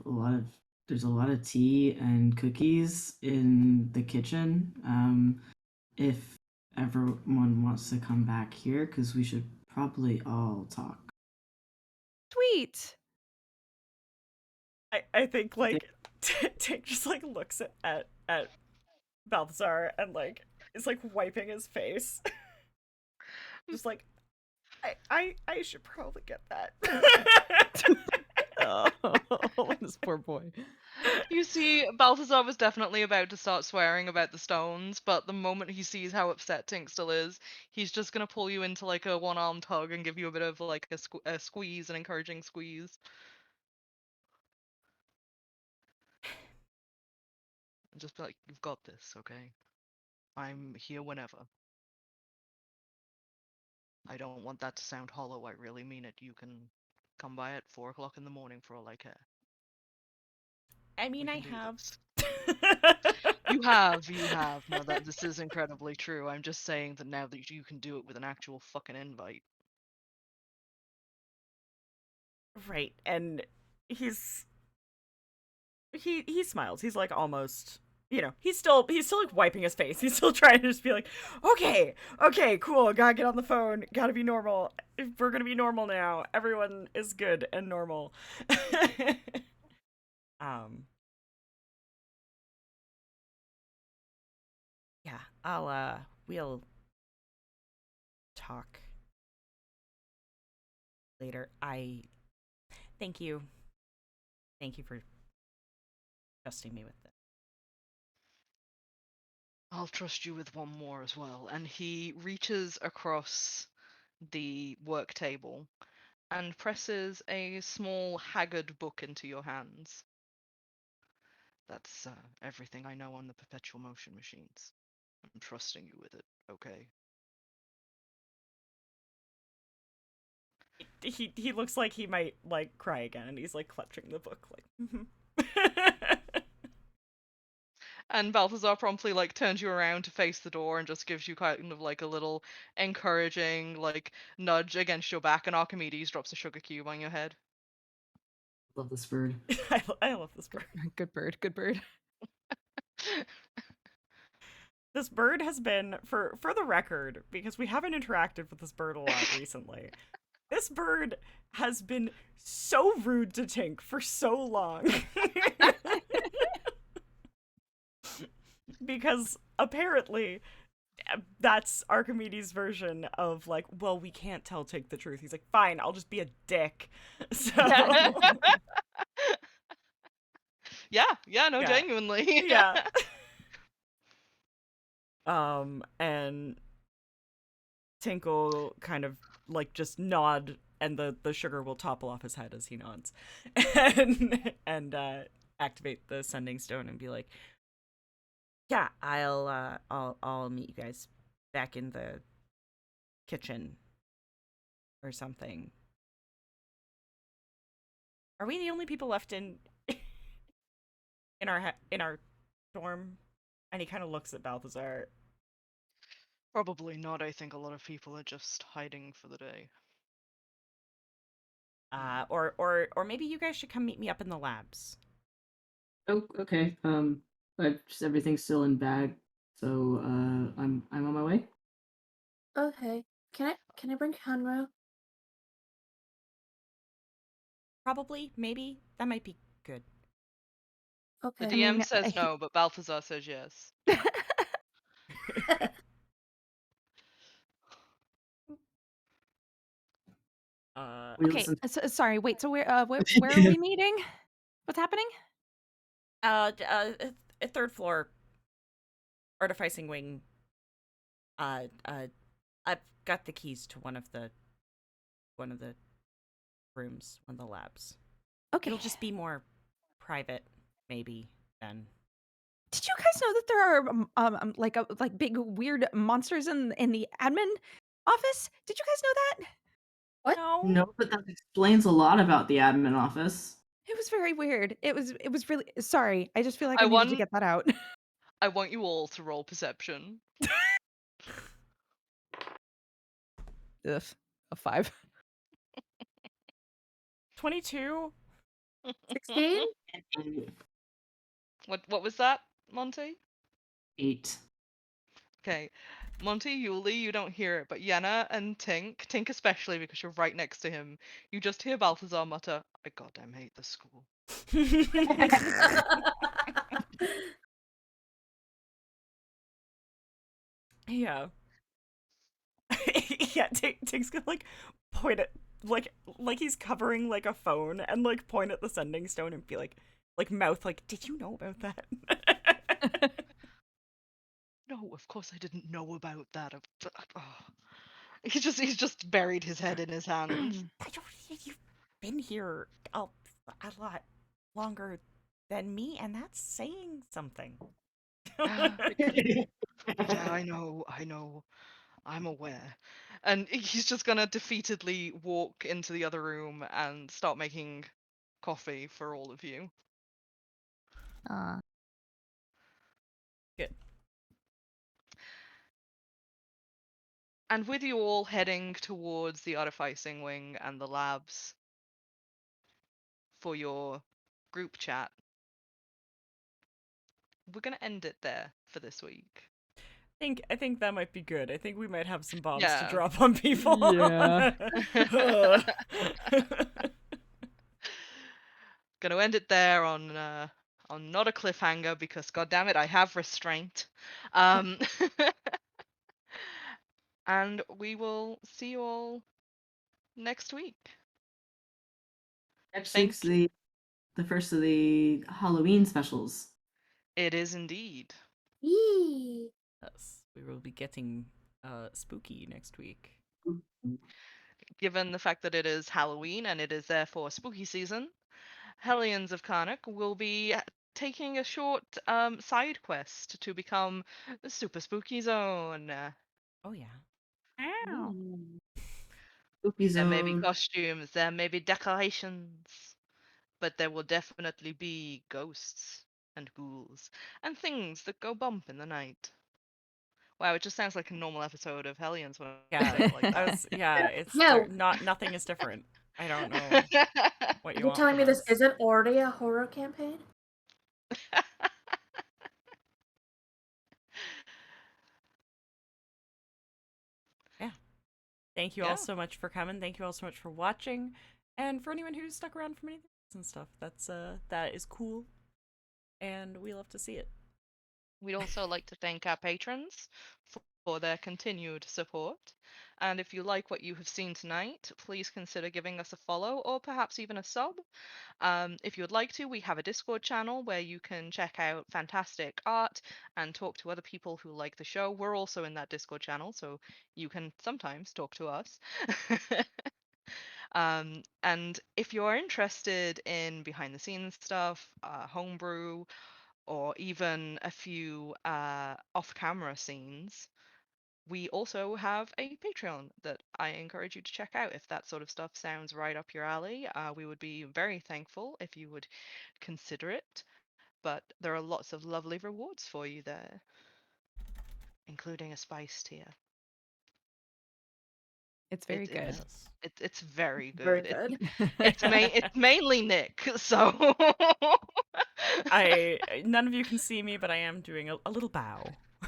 there's a lot of tea and cookies in the kitchen. If everyone wants to come back here, because we should probably all talk. Sweet. I think like Tink just like looks at Balthazar and like is like wiping his face. Just like I should probably get that. Oh, this poor boy. You see, Balthazar was definitely about to start swearing about the stones, but the moment he sees how upset Tink still is, he's just gonna pull you into like a one-armed hug and give you a bit of like a squeeze, an encouraging squeeze. And just be like, "You've got this, okay? I'm here whenever. I don't want that to sound hollow, I really mean it. You can come by at 4 o'clock in the morning for all I care. I We mean, I can do have. this." You have. No, this is incredibly true. I'm just saying that now that you can do it with an actual fucking invite. Right, and he's he smiles. He's like almost, he's still like wiping his face. He's still trying to just be like, okay, cool. Gotta get on the phone. Gotta be normal. We're gonna be normal now. Everyone is good and normal. um, yeah, we'll talk later. I thank you. Thank you for trusting me with this. I'll trust you with one more as well. And he reaches across the work table and presses a small haggard book into your hands. That's everything I know on the perpetual motion machines. I'm trusting you with it, okay? He looks like he might like cry again, and he's like clutching the book, like. And Balthazar promptly like turns you around to face the door and just gives you kind of like a little encouraging like nudge against your back, and Archimedes drops a sugar cube on your head. Love this bird. I love this bird. Good bird. Good bird. This bird has been, for the record, because we haven't interacted with this bird a lot recently. This bird has been so rude to Tink for so long. Because apparently that's Archimedes' version of like, well, we can't tell Tink the truth. He's like, fine, I'll just be a dick. So yeah, no, Yeah. genuinely. yeah. And Tinkle kind of like just nod, and the sugar will topple off his head as he nods, and activate the sending stone and be like, yeah, I'll meet you guys back in the kitchen or something. Are we the only people left in our dorm? And he kind of looks at Balthazar. Probably not. I think a lot of people are just hiding for the day. Or maybe you guys should come meet me up in the labs. Oh, okay. Just everything's still in bag, so I'm on my way. Okay. Can I bring Hanro? Probably, maybe. That might be good. The Okay. DM mean, says no, but Balthazar says yes. We Okay, listen. sorry. Wait. So where are we meeting? What's happening? A third floor artificing wing. I've got the keys to one of the rooms, one of the labs. Okay. It'll just be more private, maybe, then. Did you guys know that there are like big weird monsters in the admin office? Did you guys know that? What? No. No, but that explains a lot about the admin office. It was very weird. It was really sorry. I just feel like I I needed to want- get that out. I want you all to roll perception. Ugh, a 5. 22? 16? What was that, Monty? 8. Okay. Monty, Yuli, you don't hear it, but Yenna and Tink especially because you're right next to him, you just hear Balthazar mutter, I goddamn hate this school. Yeah. Yeah, Tink's gonna like point at like he's covering like a phone and like point at the sending stone and be like mouth like, did you know about that? No, of course I didn't know about that. Oh. He's just buried his head in his hands. You've been here a lot longer than me, and that's saying something. Yeah, I know. I'm aware. And he's just gonna defeatedly walk into the other room and start making coffee for all of you. Good. And with you all heading towards the artificing wing and the labs for your group chat, we're gonna end it there for this week. I think that might be good. I think we might have some bombs to Yeah. drop on people. Yeah. Gonna end it there on not a cliffhanger because goddammit, I have restraint. And we will see you all next week. Next Thank- week's the first of the Halloween specials. It is indeed. Yee. Yes, we will be getting spooky next week. Given the fact that it is Halloween and it is therefore spooky season, Hellions of Carnocht will be taking a short side quest to become the Super Spooky Zone. Oh yeah. Ow. Ooh. Spooky There may be zone. costumes, there may be decorations, but there will definitely be ghosts and ghouls and things that go bump in the night. Wow, it just sounds like a normal episode of Hellions when I Yeah. say it like I that. was yeah, it's No, nothing is different. I don't know what you you're want telling from me this us. isn't already a horror campaign? Yeah. Thank you all Yeah, so much for coming. Thank you all so much for watching. And for anyone who stuck around for anything and stuff, that is cool. And we love to see it. we'd also like to thank our patrons for their continued support. And if you like what you have seen tonight, please consider giving us a follow or perhaps even a sub. If you would like to, we have a Discord channel where you can check out fantastic art and talk to other people who like the show. We're also in that Discord channel, so you can sometimes talk to us. And if you're interested in behind the scenes stuff, homebrew, or even a few off camera scenes, we also have a Patreon that I encourage you to check out if that sort of stuff sounds right up your alley. We would be very thankful if you would consider it, but there are lots of lovely rewards for you there, including a spice tier. It's It, very good. it's Yes. it's very Very good. good. It's mainly Nick, so I none of you can see me, but I am doing a little bow.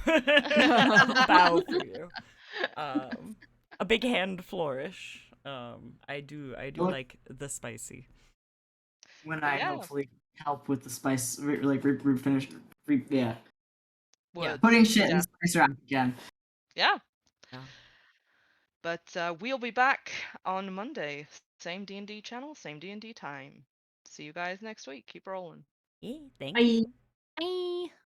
A little bow for you. A big hand flourish. I do Look, like the spicy. when but I yeah, hopefully help with the spice, like refinish, yeah, Yeah. woods. putting shit in Yeah, spice rack again. yeah. Yeah. But we'll be back on Monday. Same D&D channel, same D&D time. See you guys next week. Keep rolling. Yeah, thank Bye. you. Bye.